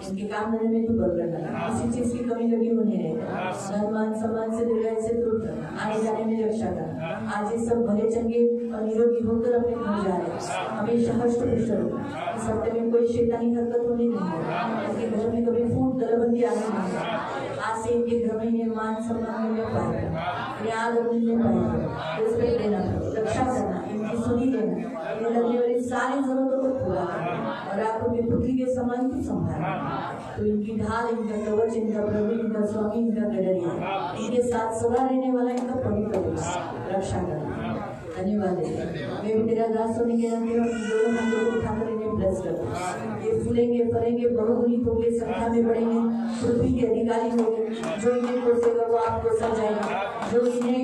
इनके काम धंधे में तू बरकत करना, किसी चीज की कमी लगी होने रहेगा, सम्मान सम्मान से दीर्घायु से दूर करना, आने जाने में रक्षा करना। आज ये सब भले चंगे और निरोगी होकर अपने घर जा रहे हैं, हमेशा हष्ट पुष्ट रखना। इस हफ्ते में कोई शैतानी हरकत होनी नहीं है, इनके घर में कभी फूट दलबंदी आने नहीं है। आज से इनके घर में इन्हें मान सम्मान मिलने पाएगा, याद मिलने पाएगा, रिस्पेक्ट देना, रक्षा करना, इनकी सुनी लेना, इन्हें लगने वाली सारी जरूरतों को पूरा करना, और आपको अपनी पुत्री के समान को संभालना। तो इनकी ढाल, इनका कवच, इनका प्रभु, इनका स्वामी, इनका गडरिया, इनके साथ सदा रहने वाला इनका पवित्र रक्षा करना। धन्यवाद मैं भी तेरा दास होने के नाते दोनों हाथों को उठाकर इन्हें ब्लेस करता, ये फूलेंगे, फलेंगे, बहुगुणित होंगे, संख्या में बढ़ेंगे, पृथ्वी के अधिकारी होंगे। जो इन्हें कोसेगा वो आपको सजाएगा, जो इन्हें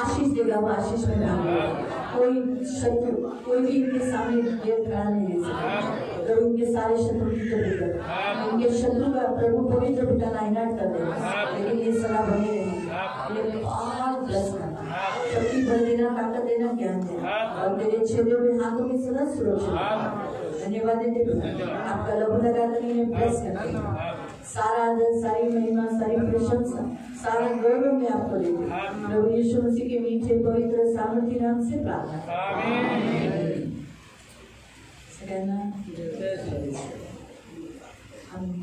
आशीष देगा वो आशीष में डालेगा। कोई शत्रु, कोई भी इनके सामने देर खड़ा नहीं दे सकता, तो इनके सारे शत्रु की कर, इनके शत्रु का प्रभु पवित्र पिता नायनाट कर देगा, लेकिन ये सदा बने रहेंगे। और ब्लेस करना, शक्ति बल देना, ताकत देना, ज्ञान देना, और तेरे छेदों में हाथों में सदा सुरक्षित। धन्यवाद देते, आपका लहू लगाकर इन्हें ब्लेस करते हैं। सारा आदर, सारी महिमा, सारी प्रशंसा, सारा गौरव में आपको देते हैं। प्रभु यीशु मसीह के मीठे पवित्र सामर्थ्य नाम से प्रार्थना। आमीन।